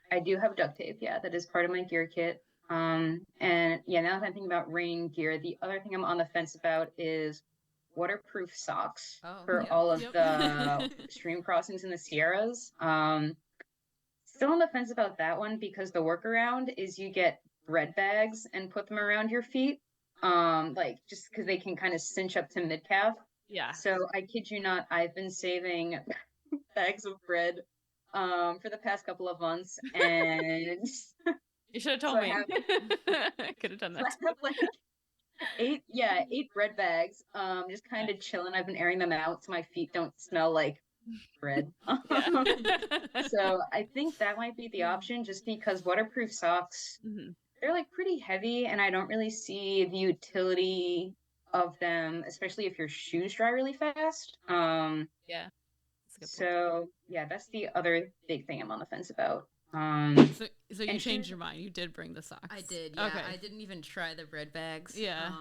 I do have duct tape. That is part of my gear kit. And now that I'm thinking about rain gear, the other thing I'm on the fence about is waterproof socks for all of the stream crossings in the Sierras. Still on the fence about that one, because the workaround is you get bread bags and put them around your feet. Like just because they can kind of cinch up to mid calf. So I kid you not, I've been saving bags of bread for the past couple of months, and you should have told so me. I could have done that. I have like eight bread bags, just kind of chilling. I've been airing them out so my feet don't smell like bread. So I think that might be the option, just because waterproof socks, they're like pretty heavy, and I don't really see the utility of them, especially if your shoes dry really fast. Yeah. So yeah, that's the other big thing I'm on the fence about. So you changed your mind. You did bring the socks. I did, yeah. Okay. I didn't even try the bread bags. Yeah.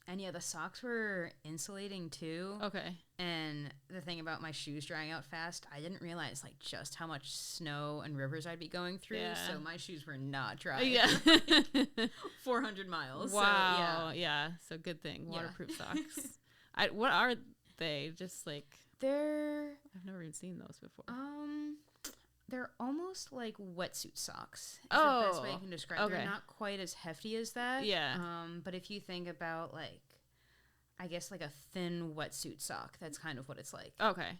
And yeah, the socks were insulating too. Okay. And the thing about my shoes drying out fast, I didn't realize like just how much snow and rivers I'd be going through. Yeah. So my shoes were not dry. Yeah. 400 miles. Wow. So, yeah. So good thing. Waterproof socks. What are they? Just like I've never even seen those before. They're almost like wetsuit socks. Is the best way I can describe. Okay. They're not quite as hefty as that. Yeah. But if you think about like, I guess like a thin wetsuit sock, that's kind of what it's like. Okay.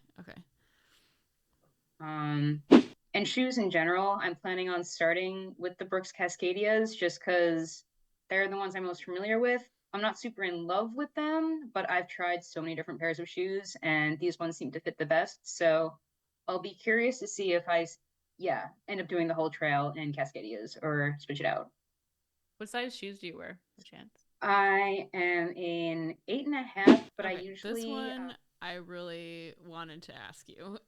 And shoes in general, I'm planning on starting with the Brooks Cascadias just because they're the ones I'm most familiar with. I'm not super in love with them, but I've tried so many different pairs of shoes, and these ones seem to fit the best. So I'll be curious to see if I end up doing the whole trail in Cascadias or switch it out. What size shoes do you wear, per chance? I am in 8.5, but I usually... This one, I really wanted to ask you.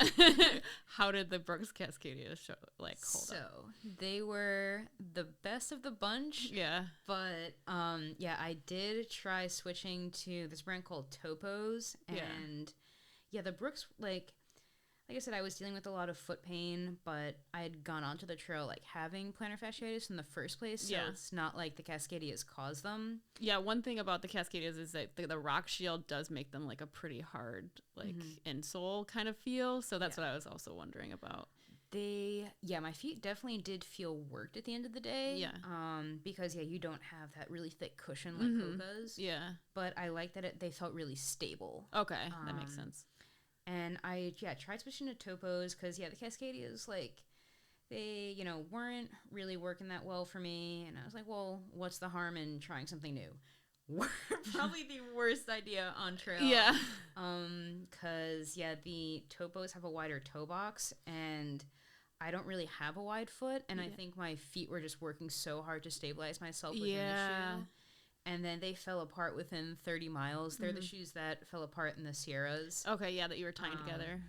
How did the Brooks Cascadias hold up? So, they were the best of the bunch. Yeah. But, I did try switching to this brand called Topos. And, the Brooks, like I said, I was dealing with a lot of foot pain, but I had gone onto the trail, like, having plantar fasciitis in the first place, so it's not like the Cascadias caused them. Yeah, one thing about the Cascadias is that the rock shield does make them, like, a pretty hard, like, insole kind of feel, so that's what I was also wondering about. My feet definitely did feel worked at the end of the day. Yeah. Because, you don't have that really thick cushion like Hoka's. Yeah. But I liked that they felt really stable. Okay, that makes sense. And I, tried switching to Topos because, the Cascadias, like, they, weren't really working that well for me. And I was like, well, what's the harm in trying something new? Probably the worst idea on trail. Yeah. Because, the Topos have a wider toe box, and I don't really have a wide foot. And I think my feet were just working so hard to stabilize myself within the shoe. And then they fell apart within 30 miles. They're the shoes that fell apart in the Sierras. Okay, that you were tying together.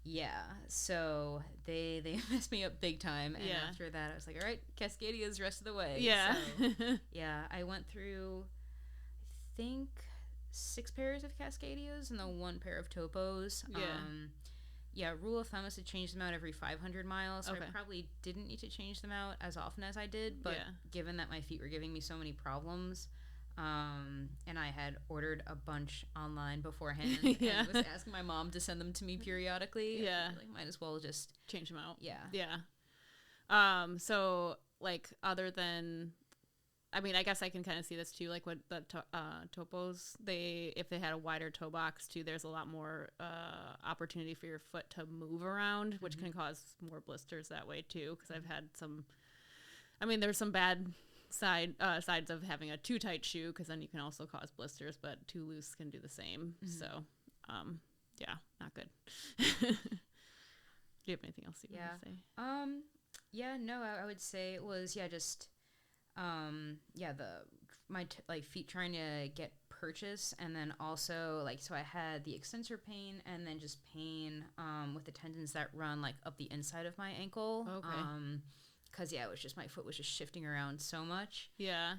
Yeah, so they messed me up big time. And after that, I was like, all right, Cascadias rest of the way. Yeah. So, I went through, I think, 6 pairs of Cascadias and then 1 pair of Topos. Rule of thumb is to change them out every 500 miles. So I probably didn't need to change them out as often as I did. But given that my feet were giving me so many problems... and I had ordered a bunch online beforehand and was asking my mom to send them to me periodically. Yeah. Like, might as well just change them out. Yeah. Yeah. So, like, other than, I mean, I guess I can kind of see this too, like what the Topos, if they had a wider toe box too, there's a lot more opportunity for your foot to move around, which can cause more blisters that way too, because I've had there's some bad sides of having a too tight shoe, because then you can also cause blisters, but too loose can do the same. So not good. Do you have anything else you want to say? No, I would say it was just my feet trying to get purchase, and then also so I had the extensor pain and then just pain with the tendons that run like up the inside of my ankle. Okay. Because, it was just, my foot was just shifting around so much. Yeah.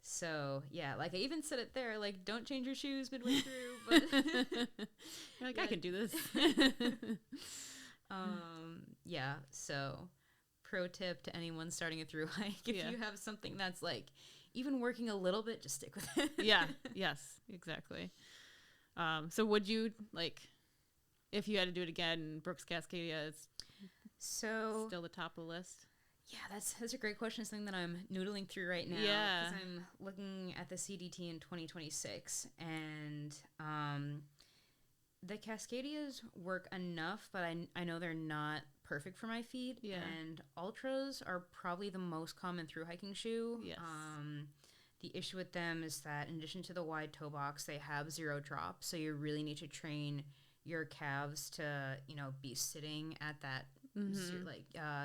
So, I even said it there, like, don't change your shoes midway through. But you're like, I can do this. So, pro tip to anyone starting a thru hike, if you have something that's, like, even working a little bit, just stick with it. Yes, exactly. So would you, like, if you had to do it again, Brooks Cascadia is... So still the top of the list? Yeah, that's a great question. It's something that I'm noodling through right now. Yeah. Because I'm looking at the CDT in 2026, and The Cascadias work enough, but I know they're not perfect for my feet. Yeah. And Ultras are probably the most common through hiking shoe. Yes. The issue with them is that in addition to the wide toe box, they have zero drop. So you really need to train your calves to, be sitting at that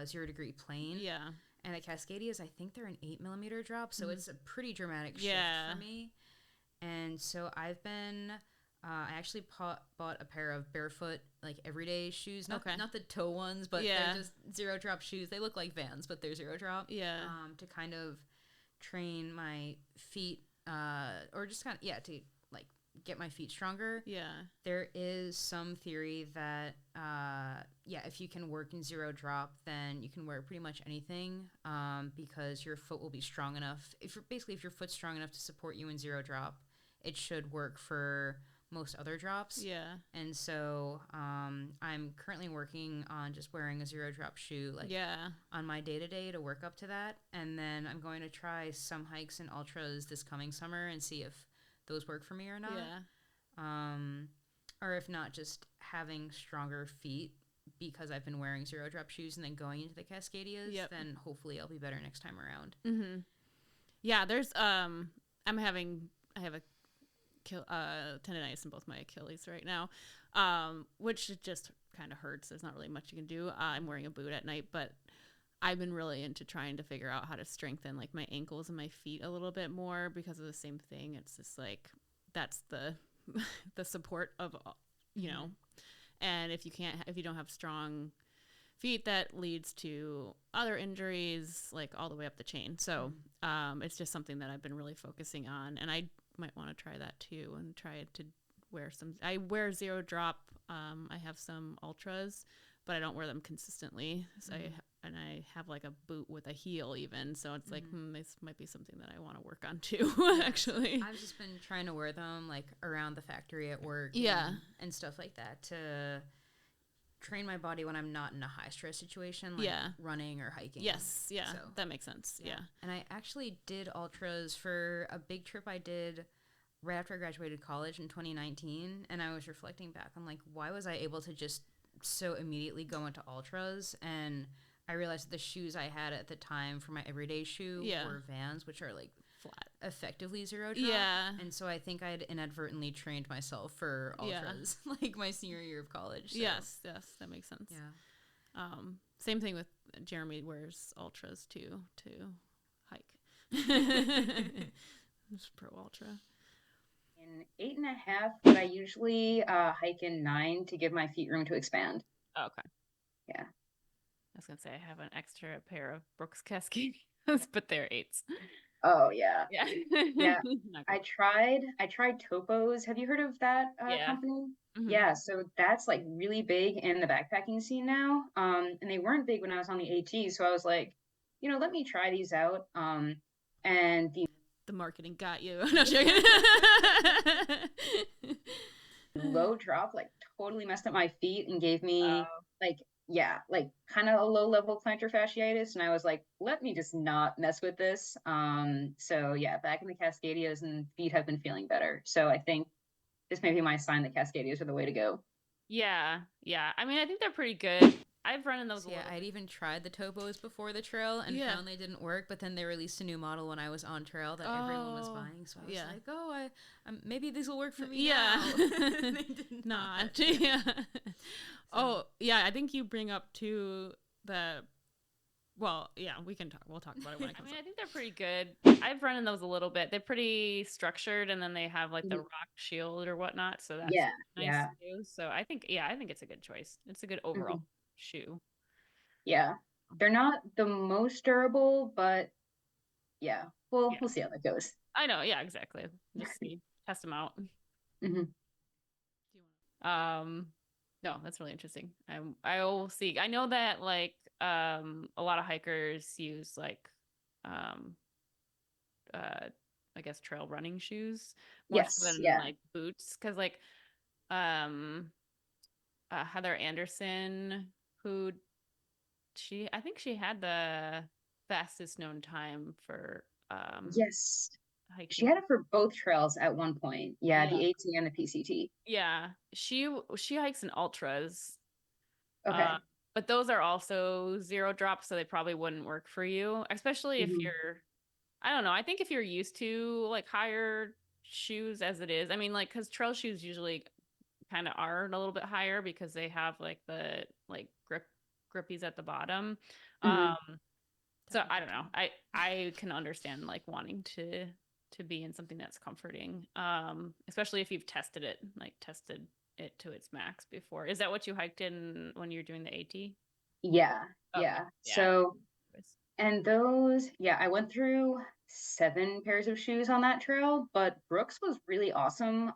0 degree plane. Yeah. And the Cascadias, I think they're an 8mm drop. So it's a pretty dramatic shift for me. And so I've been... I actually bought a pair of barefoot, everyday shoes. Not the toe ones, but they're just zero drop shoes. They look like Vans, but they're zero drop. Yeah. To kind of train my feet, or just kind of, to get my feet stronger. Yeah. There is some theory that, if you can work in zero drop, then you can wear pretty much anything, because your foot will be strong enough. If your foot's strong enough to support you in zero drop, it should work for most other drops. Yeah. And so I'm currently working on just wearing a zero drop shoe on my day-to-day to work up to that. And then I'm going to try some hikes and ultras this coming summer and see if those work for me or not. Yeah. Or if not, just having stronger feet because I've been wearing zero drop shoes and then going into the Cascadias, then hopefully I'll be better next time around. Mm-hmm. Yeah, there's I have a tendonitis in both my Achilles right now, which just kind of hurts. There's not really much you can do. I'm wearing a boot at night, but I've been really into trying to figure out how to strengthen my ankles and my feet a little bit more because of the same thing. It's just that's the the support of, and if you don't have strong feet, that leads to other injuries, all the way up the chain. So it's just something that I've been really focusing on, and I might want to try that too and try to wear some. I wear zero drop. I have some ultras, but I don't wear them consistently. So I have a boot with a heel even. So it's this might be something that I want to work on too. Actually, I've just been trying to wear them around the factory at work. And stuff like that to train my body when I'm not in a high stress situation, running or hiking. Yes, so, that makes sense. Yeah. And I actually did ultras for a big trip I did right after I graduated college in 2019, and I was reflecting back on why was I able to just so immediately go into ultras? And I realized that the shoes I had at the time for my everyday shoe were Vans, which are flat, effectively zero drop. And so I think I had inadvertently trained myself for ultras my senior year of college. So. Yes, that makes sense. Same thing with Jeremy wears ultras too to hike. It's pro ultra. In 8.5, but I usually hike in 9 to give my feet room to expand. Oh, okay. Yeah. I was gonna say I have an extra pair of Brooks Cascadias, but they're 8s. Oh yeah. Yeah. I tried Topos. Have you heard of that company? Mm-hmm. Yeah, so that's really big in the backpacking scene now. And they weren't big when I was on the AT, so I was like, let me try these out. And the marketing got you. I'm not joking. Low drop totally messed up my feet and gave me kind of a low level plantar fasciitis, and I was like, let me just not mess with this. So back in the Cascadias, and feet have been feeling better. So I think this may be my sign that Cascadias are the way to go. Yeah. I mean, I think they're pretty good. I've run in those. So, I'd even tried the Topos before the trail and found they didn't work. But then they released a new model when I was on trail that everyone was buying. So I was like, oh, maybe these will work for me. Yeah, they did not. Yeah. So. I think you bring up too the. Well, we can talk. We'll talk about it when it comes. I think they're pretty good. I've run in those a little bit. They're pretty structured, and then they have the rock shield or whatnot. So that's nice to do. So I think it's a good choice. It's a good overall shoe. Yeah, they're not the most durable, but we'll see how that goes. I know. Yeah, exactly. Just test them out. No, that's really interesting. I'll see. I know that a lot of hikers use I guess trail running shoes more so than boots, because Heather Anderson, who I think she had the fastest known time for hiking. She had it for both trails at one point. Yeah, the AT and the PCT. Yeah, she hikes in ultras. Okay. But those are also 0 drops, so they probably wouldn't work for you, especially if you're, I don't know, I think if you're used to like higher shoes as it is. I mean, like, because trail shoes usually kind of are a little bit higher because they have like the like grippies at the bottom. So I don't know. I can understand like wanting to be in something that's comforting. Especially if you've tested it to its max before. Is that what you hiked in when you're doing the AT? Yeah. Okay. Yeah. Yeah. So, and those, I went through 7 pairs of shoes on that trail, but Brooks was really awesome.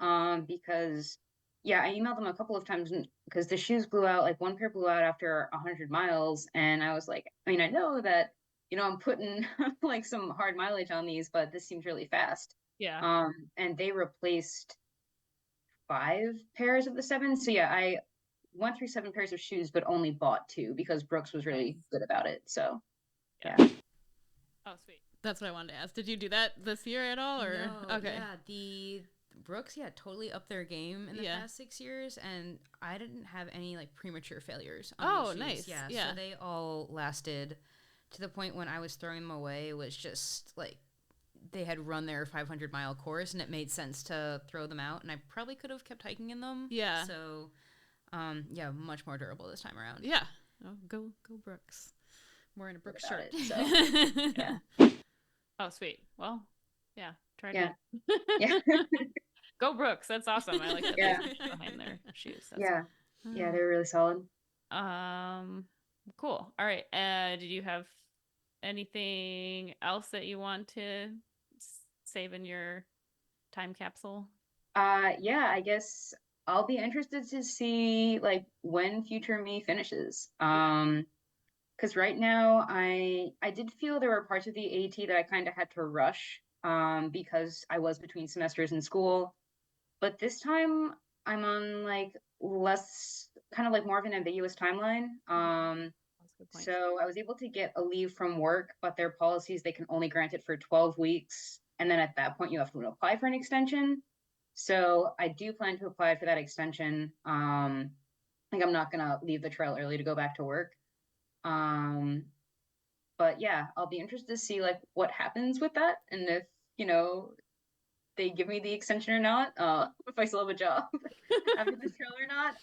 Because I emailed them a couple of times because the shoes blew out. Like one pair blew out after 100 miles, and I was like, I mean, I know that I'm putting like some hard mileage on these, but this seems really fast. Yeah. And they replaced 5 pairs of the 7. So I went through 7 pairs of shoes, but only bought 2 because Brooks was really good about it. So, yeah. Oh, sweet. That's what I wanted to ask. Did you do that this year at all, or no, okay? Yeah, the Brooks, totally upped their game in the past 6 years, and I didn't have any like premature failures on these shoes. Nice. Yeah. So they all lasted to the point when I was throwing them away. It was just like they had run their 500-mile course, and it made sense to throw them out. And I probably could have kept hiking in them. Yeah. So, much more durable this time around. Yeah. Oh, go Brooks. We're in a Brooks shirt. So. Yeah. Oh, sweet. Well, yeah. Try it. Yeah. Go Brooks. That's awesome. I like that. Yeah. Behind their shoes. Yeah, they're really solid. Cool. All right. Did you have anything else that you want to save in your time capsule? I guess I'll be interested to see like when future me finishes. Because right now I did feel there were parts of the AT that I kind of had to rush because I was between semesters in school. But this time I'm on like less kind of like more of an ambiguous timeline. So I was able to get a leave from work, but their policies, they can only grant it for 12 weeks. And then at that point you have to apply for an extension. So I do plan to apply for that extension. Like I'm not gonna leave the trail early to go back to work. But I'll be interested to see like what happens with that, and if they give me the extension or not, if I still have a job after this trail or not.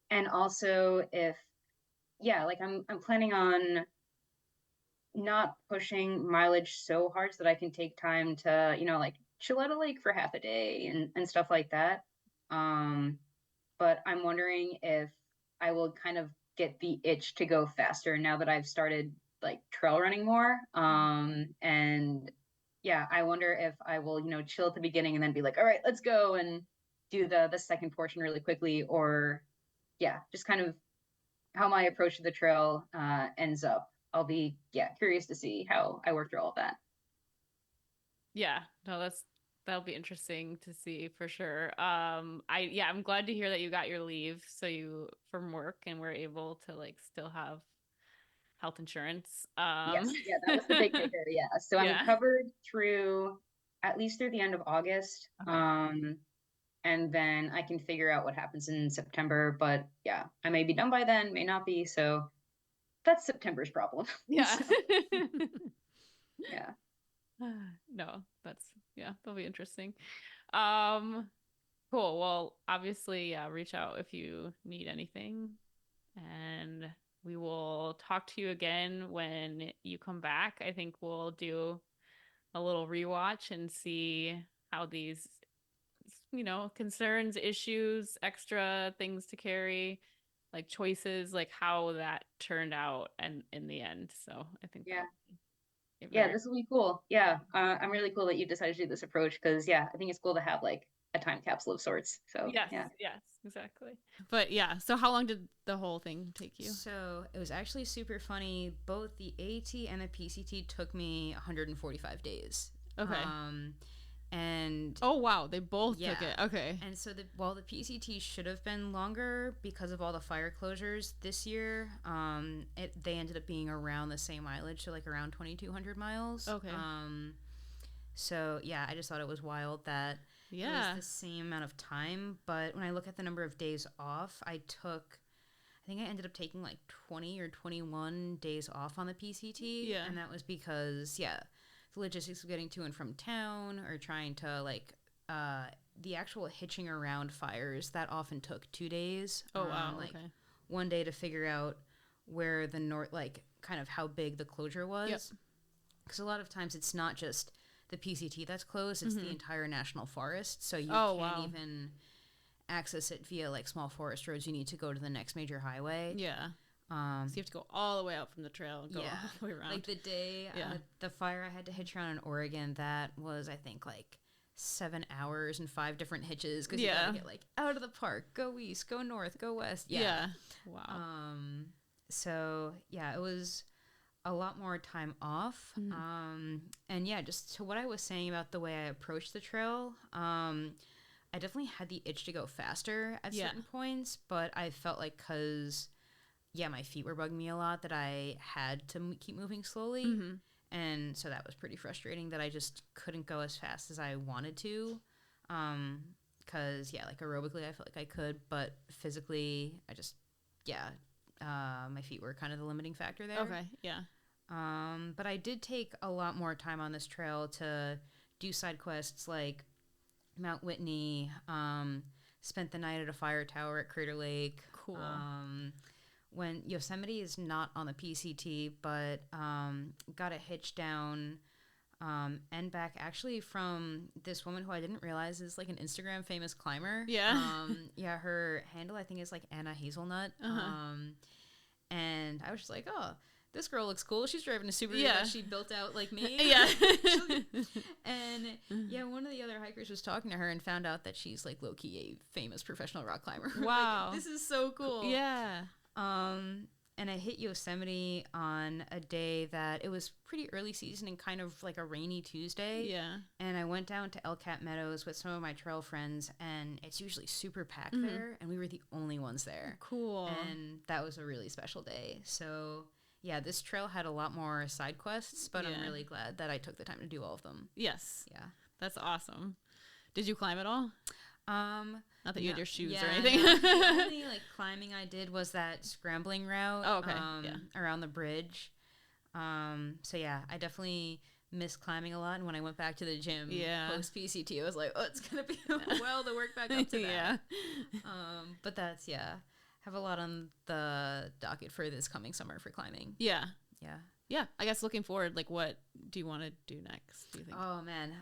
And also if like I'm planning on not pushing mileage so hard so that I can take time to, like chill at a lake for half a day and stuff like that. But I'm wondering if I will kind of get the itch to go faster now that I've started like trail running more. And I wonder if I will, chill at the beginning and then be like, all right, let's go and do the second portion really quickly, or just kind of how my approach to the trail ends up. I'll be curious to see how I work through all of that. Yeah, no, that'll be interesting to see for sure. I'm glad to hear that you got your leave from work and were able to like still have health insurance. Yes, that was the big kicker. So I'm covered through at least through the end of August. Okay. And then I can figure out what happens in September. But I may be done by then, may not be. So that's September's problem. Yeah. So, No, that'll be interesting. Cool. Well, obviously, reach out if you need anything, and we will talk to you again when you come back. I think we'll do a little rewatch and see how these, concerns, issues, extra things to carry, like choices, like how that turned out and in the end. So I think this will be cool. I'm really cool that you decided to do this approach because I think it's cool to have like a time capsule of sorts. So yes, exactly. But so how long did the whole thing take you? So it was actually super funny. Both the AT and the PCT took me 145 days. Okay. And oh wow, they both took it. Okay. And so the PCT should have been longer because of all the fire closures this year. They ended up being around the same mileage, so like around 2,200 miles. Okay. So yeah, I just thought it was wild that it was the same amount of time. But when I look at the number of days off, I think I ended up taking like 20 or 21 days off on the PCT. Yeah. And that was because, the logistics of getting to and from town or trying to like, the actual hitching around fires, that often took 2 days. Oh, wow. Like okay. one day to figure out where the like kind of how big the closure was. Because a lot of times it's not just the PCT that's closed, it's the entire national forest. So you can't even access it via like small forest roads. You need to go to the next major highway. Yeah. So you have to go all the way out from the trail and go all the way around. Like the day, the fire I had to hitch around in Oregon, that was, I think, like 7 hours and 5 different hitches. Because you gotta get like out of the park, go east, go north, go west. Yeah. Wow. So yeah, it was a lot more time off. And yeah, just to what I was saying about the way I approached the trail, I definitely had the itch to go faster at certain points, but I felt like because, my feet were bugging me a lot, that I had to keep moving slowly. And so that was pretty frustrating that I just couldn't go as fast as I wanted to. Because, like aerobically, I felt like I could, but physically, I just, my feet were kind of the limiting factor there. Okay, yeah. But I did take a lot more time on this trail to do side quests like Mount Whitney, spent the night at a fire tower at Crater Lake. Cool. When Yosemite is not on the PCT, but got a hitch down and back actually from this woman who I didn't realize is like an Instagram famous climber. Yeah. Her handle I think is like Anna Hazelnut. And I was just like, oh, this girl looks cool. She's driving a Subaru that she built out like me. Yeah. And one of the other hikers was talking to her and found out that she's like low-key a famous professional rock climber. Wow. Like, this is so cool. Yeah. And I hit Yosemite on a day that it was pretty early season and kind of like a rainy Tuesday. Yeah. And I went down to Elk Cap Meadows with some of my trail friends, and it's usually super packed there, and we were the only ones there. Cool. And that was a really special day. So yeah, this trail had a lot more side quests, but I'm really glad that I took the time to do all of them. Yes. Yeah. That's awesome. Did you climb at all? Not that you had your shoes or no. anything. The only like climbing I did was that scrambling route. Oh, okay. Around the bridge. So yeah, I definitely missed climbing a lot. And when I went back to the gym post PCT, I was like, oh, it's gonna be a while to work back up to that. But that's have a lot on the docket for this coming summer for climbing. Yeah. Yeah. Yeah. I guess looking forward, like, what do you want to do next? Do you think? Oh man.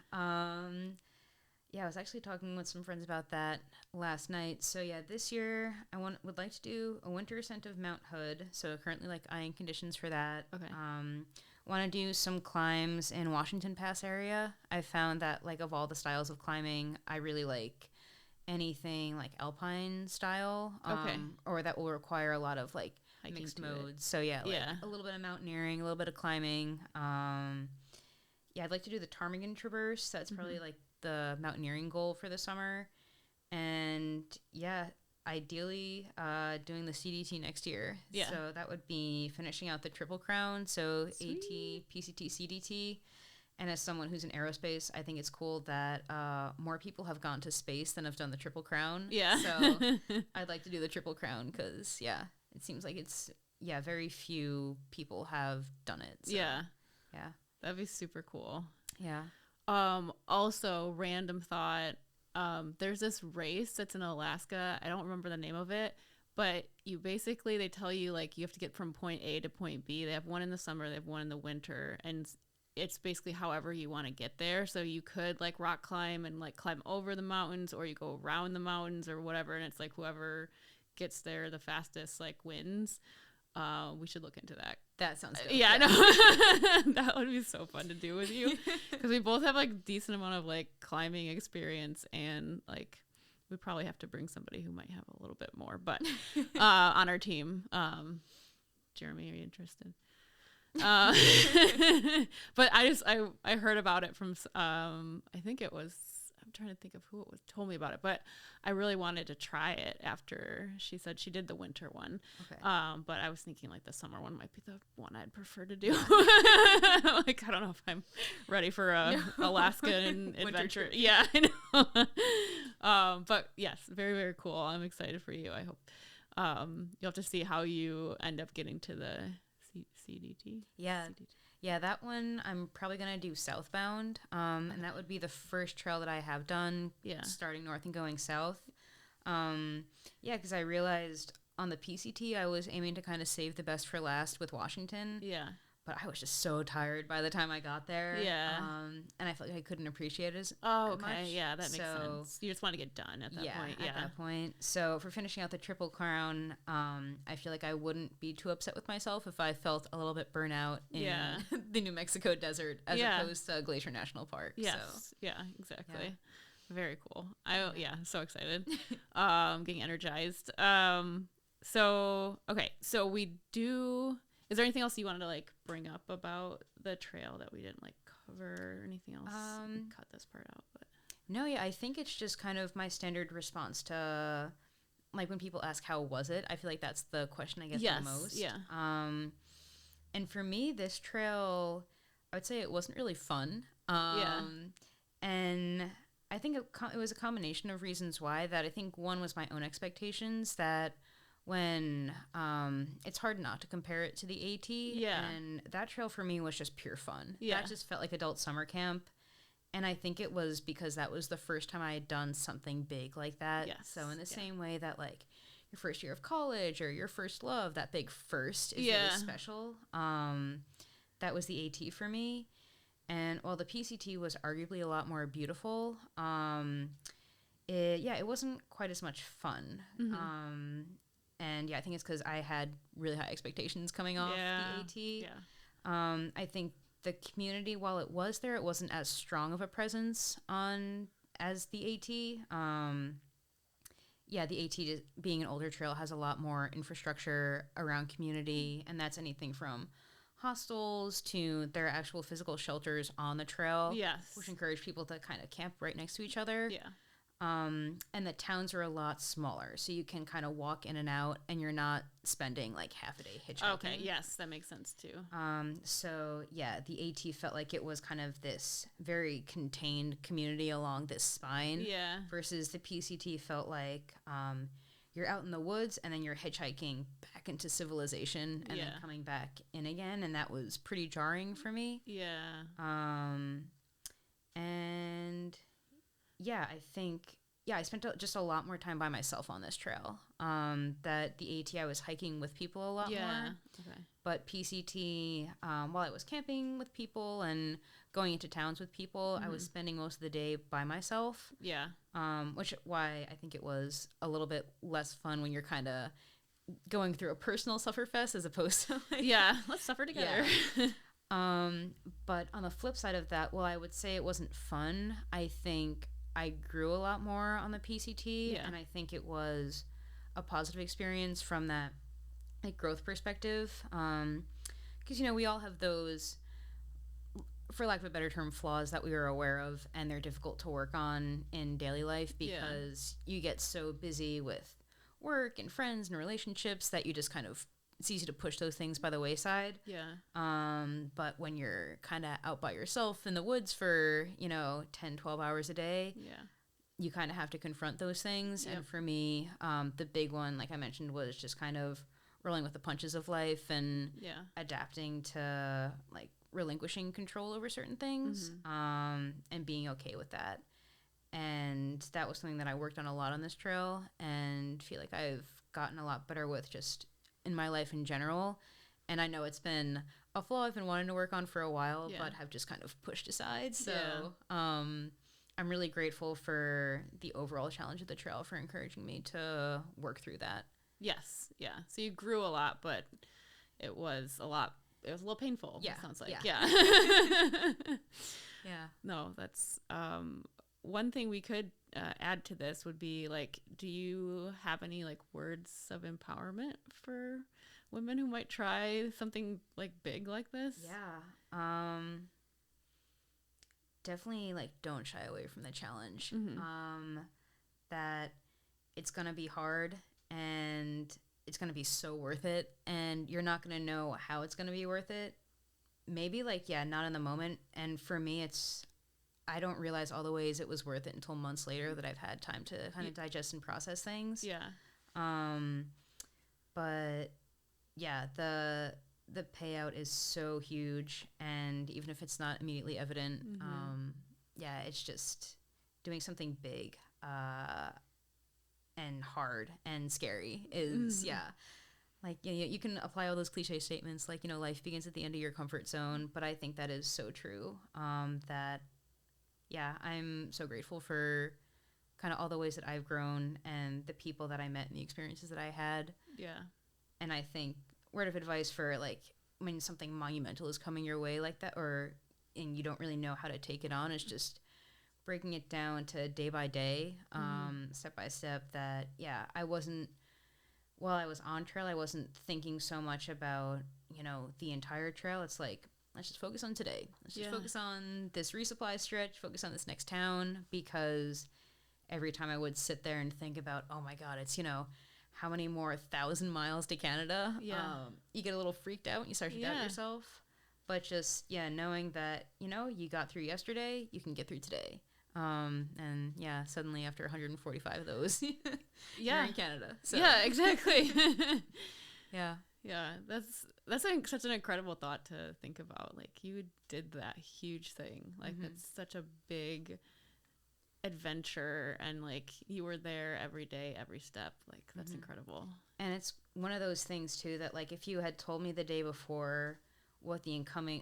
I was actually talking with some friends about that last night. So yeah, this year I would like to do a winter ascent of Mount Hood. So currently like eyeing conditions for that. Okay. Want to do some climbs in Washington Pass area. I found that like of all the styles of climbing, I really like anything like alpine style. Or that will require a lot of like hiking mixed modes. So yeah, a little bit of mountaineering, a little bit of climbing. I'd like to do the Ptarmigan Traverse. That's probably like the mountaineering goal for the summer. And ideally doing the CDT next year. So that would be finishing out the Triple Crown. So Sweet. AT, PCT, CDT. And as someone who's in aerospace, I think it's cool that more people have gone to space than have done the Triple Crown. Yeah. So I'd like to do the Triple Crown because, it seems like it's, very few people have done it. So, yeah. Yeah. That'd be super cool. Yeah. Also, random thought, there's this race that's in Alaska. I don't remember the name of it, but they tell you like you have to get from point A to point B. They have one in the summer, they have one in the winter, and it's basically however you want to get there. So you could like rock climb and like climb over the mountains, or you go around the mountains or whatever, and it's like whoever gets there the fastest like wins. We should look into that. That sounds good. Yeah, I know. That would be so fun to do with you, because we both have like decent amount of like climbing experience, and like we probably have to bring somebody who might have a little bit more, but on our team. Jeremy, are you interested? But I heard about it from I think it was I'm trying to think of who told me about it, but I really wanted to try it after she said she did the winter one. Okay. But I was thinking like the summer one might be the one I'd prefer to do. Like, I don't know if I'm ready for a Alaskan adventure. Yeah, I know. But yes, very, very cool. I'm excited for you. I hope you'll have to see how you end up getting to the CDT. Yeah. CDT. Yeah, that one I'm probably going to do southbound. And that would be the first trail that I have done, starting north and going south. Yeah, because I realized on the PCT I was aiming to kind of save the best for last with Washington. Yeah. But I was just so tired by the time I got there. Yeah. And I felt like I couldn't appreciate it as okay. much. Yeah, that makes sense. You just want to get done at that point. Yeah, at that point. So for finishing out the Triple Crown, I feel like I wouldn't be too upset with myself if I felt a little bit burnout in the New Mexico desert as opposed to Glacier National Park. Yes. So. Yeah, exactly. Yeah. Very cool. I'm so excited. Getting energized. So we do... Is there anything else you wanted to like bring up about the trail that we didn't like cover or anything else? Cut this part out, but no, yeah, I think it's just kind of my standard response to like when people ask how was it. I feel like that's the question I get the most. Yeah. And for me, this trail, I would say it wasn't really fun. And I think it was a combination of reasons why. That I think one was my own expectations that. When it's hard not to compare it to the AT. Yeah. And that trail for me was just pure fun. Yeah. That just felt like adult summer camp. And I think it was because that was the first time I had done something big like that. Yes. So in the same way that like your first year of college or your first love, that big first is really special. That was the AT for me. And while the PCT was arguably a lot more beautiful, it wasn't quite as much fun. Mm-hmm. And I think it's because I had really high expectations coming off the AT. Yeah. I think the community, while it was there, it wasn't as strong of a presence as the AT. The AT, being an older trail, has a lot more infrastructure around community, and that's anything from hostels to their actual physical shelters on the trail. Yes. Which encourage people to kind of camp right next to each other. Yeah. And the towns are a lot smaller, so you can kind of walk in and out, and you're not spending like half a day hitchhiking. Okay, yes, that makes sense too. The AT felt like it was kind of this very contained community along this spine. Yeah. Versus the PCT felt like you're out in the woods, and then you're hitchhiking back into civilization, and then coming back in again, and that was pretty jarring for me. Yeah. I think I spent just a lot more time by myself on this trail. That the AT I was hiking with people a lot more. Okay. But PCT, while I was camping with people and going into towns with people, I was spending most of the day by myself. Yeah. Which why I think it was a little bit less fun when you're kind of going through a personal sufferfest as opposed to like... Yeah, let's suffer together. Yeah. But on the flip side of that, while I would say it wasn't fun, I think I grew a lot more on the PCT, and I think it was a positive experience from that like growth perspective. Because we all have those, for lack of a better term, flaws that we are aware of, and they're difficult to work on in daily life because you get so busy with work and friends and relationships that you just kind of, it's easy to push those things by the wayside. Yeah. But when you're kind of out by yourself in the woods for, 10, 12 hours a day, you kind of have to confront those things. Yep. And for me, the big one, like I mentioned, was just kind of rolling with the punches of life and adapting to like relinquishing control over certain things, and being okay with that. And that was something that I worked on a lot on this trail, and feel like I've gotten a lot better with just in my life in general. And I know it's been a flaw I've been wanting to work on for a while, but have just kind of pushed aside. So I'm really grateful for the overall challenge of the trail for encouraging me to work through that. Yes. Yeah. So you grew a lot, but it was a little painful. Yeah. It sounds like. Yeah. Yeah. No, that's one thing we could add to this would be like, do you have any like words of empowerment for women who might try something like big like this? Yeah. definitely like don't shy away from the challenge. That it's gonna be hard and it's gonna be so worth it, and you're not gonna know how it's gonna be worth it. Maybe like, yeah, not in the moment. And for me, I don't realize all the ways it was worth it until months later that I've had time to kind of digest and process things. Yeah. But yeah, the payout is so huge, and even if it's not immediately evident, yeah, it's just doing something big and hard and scary is like, you can apply all those cliche statements like, life begins at the end of your comfort zone, but I think that is so true. That yeah, I'm so grateful for kind of all the ways that I've grown and the people that I met and the experiences that I had. Yeah. And I think word of advice for like when something monumental is coming your way like that, and you don't really know how to take it on, is just breaking it down to day by day, step by step. That while I was on trail, I wasn't thinking so much about the entire trail. It's like, let's just focus on today. Let's just focus on this resupply stretch, focus on this next town, because every time I would sit there and think about, oh my God, it's, how many more 1,000 miles to Canada? You get a little freaked out and you start to doubt yourself. But just, knowing that, you got through yesterday, you can get through today. And yeah, suddenly after 145 of those, you're in Canada. So. Yeah, exactly. Yeah. Yeah, that's such an incredible thought to think about. Like, you did that huge thing. Like, that's such a big adventure, and like, you were there every day, every step. Like, that's incredible. And it's one of those things too that, like, if you had told me the day before what the incoming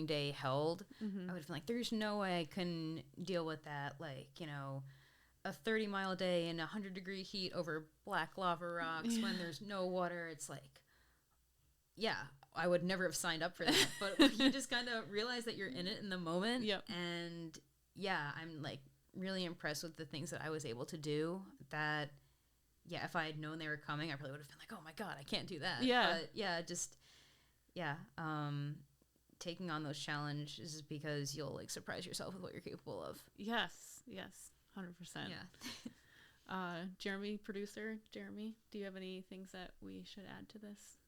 day held, I would have been like, there's no way I can deal with that. Like, a 30-mile day in 100-degree heat over black lava rocks when there's no water. It's like, yeah, I would never have signed up for that. But you just kind of realize that you're in it in the moment. Yep. And yeah, I'm like really impressed with the things that I was able to do. That, yeah, if I had known they were coming, I probably would have been like, oh my God, I can't do that. Yeah. But yeah, taking on those challenges is because you'll like surprise yourself with what you're capable of. Yes, 100%. Yeah. Producer Jeremy, do you have any things that we should add to this?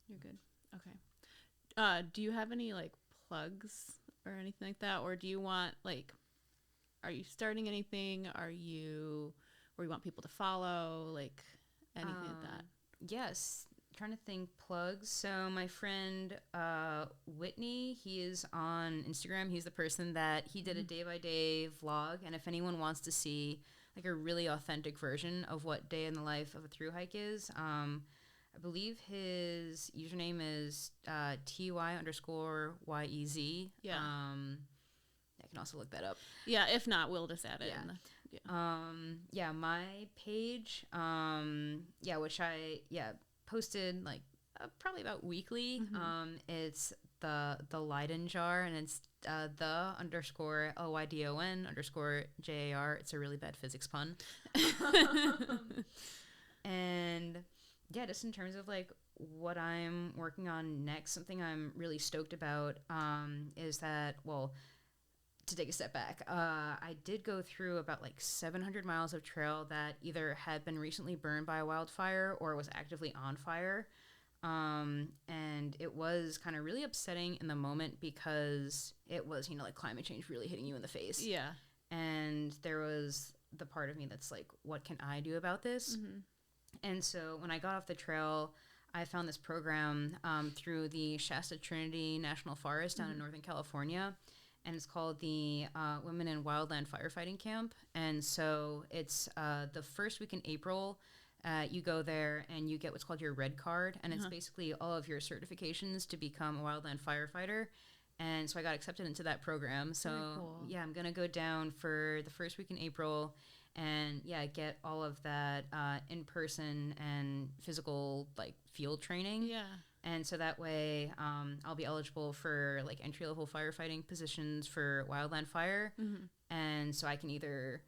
You're good. Okay. Do you have any like plugs or anything like that, or do you want like, are you starting anything? Or you want people to follow, like anything like that? Yes. Trying to think plugs. So my friend Whitney, he is on Instagram. He's the person that he did a day-by-day vlog, and if anyone wants to see like a really authentic version of what day in the life of a thru hike is, I believe his username is ty_YEZ. Yeah. I can also look that up. Yeah, if not, we'll just add it. Yeah. My page, which I posted like probably about weekly. It's the Lydon jar, and it's _LYDON_JAR. It's a really bad physics pun. And yeah, just in terms of like what I'm working on next, something I'm really stoked about is that, well, to take a step back, I did go through about like 700 miles of trail that either had been recently burned by a wildfire or was actively on fire. And it was kind of really upsetting in the moment because it was, like climate change really hitting you in the face. Yeah. And there was the part of me that's like, what can I do about this? And so when I got off the trail, I found this program through the Shasta Trinity National Forest down in Northern California. And it's called the Women in Wildland Firefighting Camp. And so it's the first week in April. You go there and you get what's called your red card. And it's basically all of your certifications to become a wildland firefighter. And so I got accepted into that program. So, cool. Yeah, I'm going to go down for the first week in April and, get all of that in-person and physical, like, field training. Yeah. And so that way I'll be eligible for like entry-level firefighting positions for wildland fire. And so I can either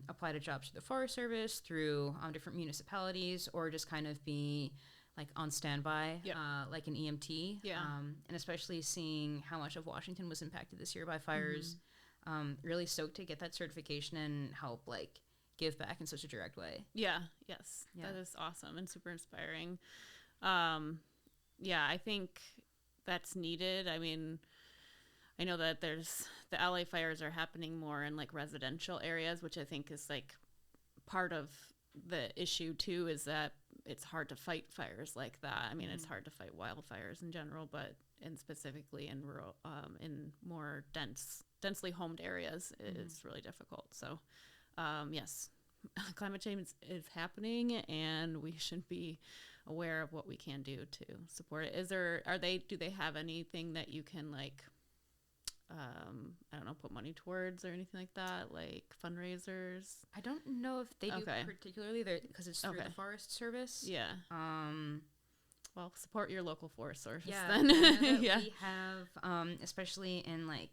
apply to jobs through the Forest Service, through different municipalities, or just kind of be like on standby, yep. Like an EMT. Yeah. And especially seeing how much of Washington was impacted this year by fires. Really stoked to get that certification and help like give back in such a direct way. Yeah. Yes. Yeah. That is awesome and super inspiring. I think that's needed. I mean, I know that there's the LA fires are happening more in like residential areas, which I think is like part of the issue too, is that it's hard to fight fires like that. I mean, it's hard to fight wildfires in general, but specifically in rural, in more densely homed areas, it's really difficult. So, yes, climate change is happening, and we should be aware of what we can do to support it. Do they have anything that you can like, I don't know, put money towards or anything like that, like fundraisers? I don't know if they do particularly there because it's through the Forest Service. Yeah. Well, support your local Forest Service. Yeah. Then. Yeah. We have, especially in like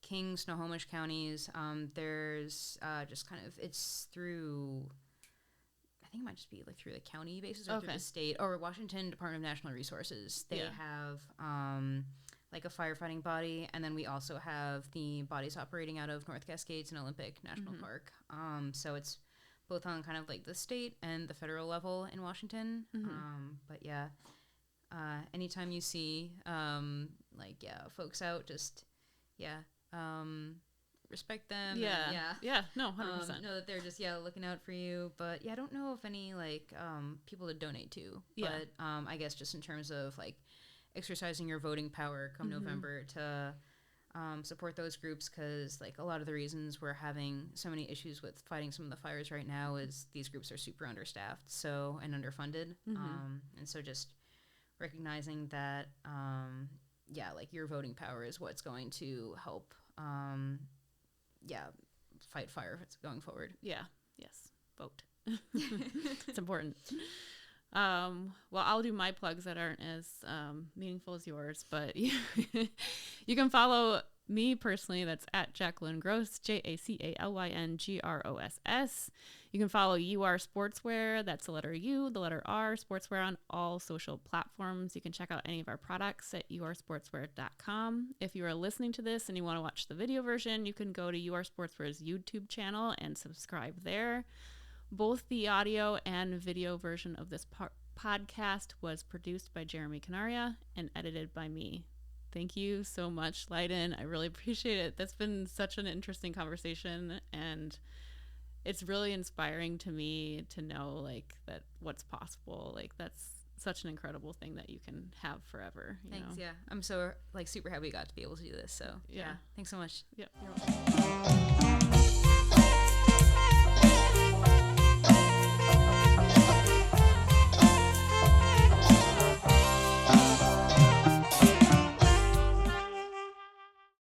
King, Snohomish counties. There's just kind of it's through. I think it might just be like through the county basis or through the state or Washington Department of National Resources. They have like a firefighting body, and then we also have the bodies operating out of North Cascades and Olympic National Park. So it's both on kind of like the state and the federal level in Washington. But yeah, anytime you see folks out, just respect them. No, 100%. Know that they're just looking out for you. But I don't know if any like people to donate to. But I guess just in terms of like exercising your voting power come November to support those groups, because like a lot of the reasons we're having so many issues with fighting some of the fires right now is these groups are super understaffed and underfunded. And so just recognizing that like your voting power is what's going to help fight fire going forward. Yes, vote. It's important. Well, I'll do my plugs that aren't as meaningful as yours, but you can follow me personally. That's at Jacalyn Gross, Jacalyn Gross. You can follow UR Sportswear. That's the letter U, the letter R, Sportswear on all social platforms. You can check out any of our products at ursportswear.com. If you are listening to this and you want to watch the video version, you can go to UR Sportswear's YouTube channel and subscribe there. Both the audio and video version of this podcast was produced by Jeremy Canaria and edited by me. Thank you so much, Lydon. I really appreciate it. That's been such an interesting conversation, and it's really inspiring to me to know like that what's possible. Like that's such an incredible thing that you can have forever. Thanks. Yeah, I'm so like super happy we got to be able to do this. So yeah. Thanks so much. Yep. You're welcome.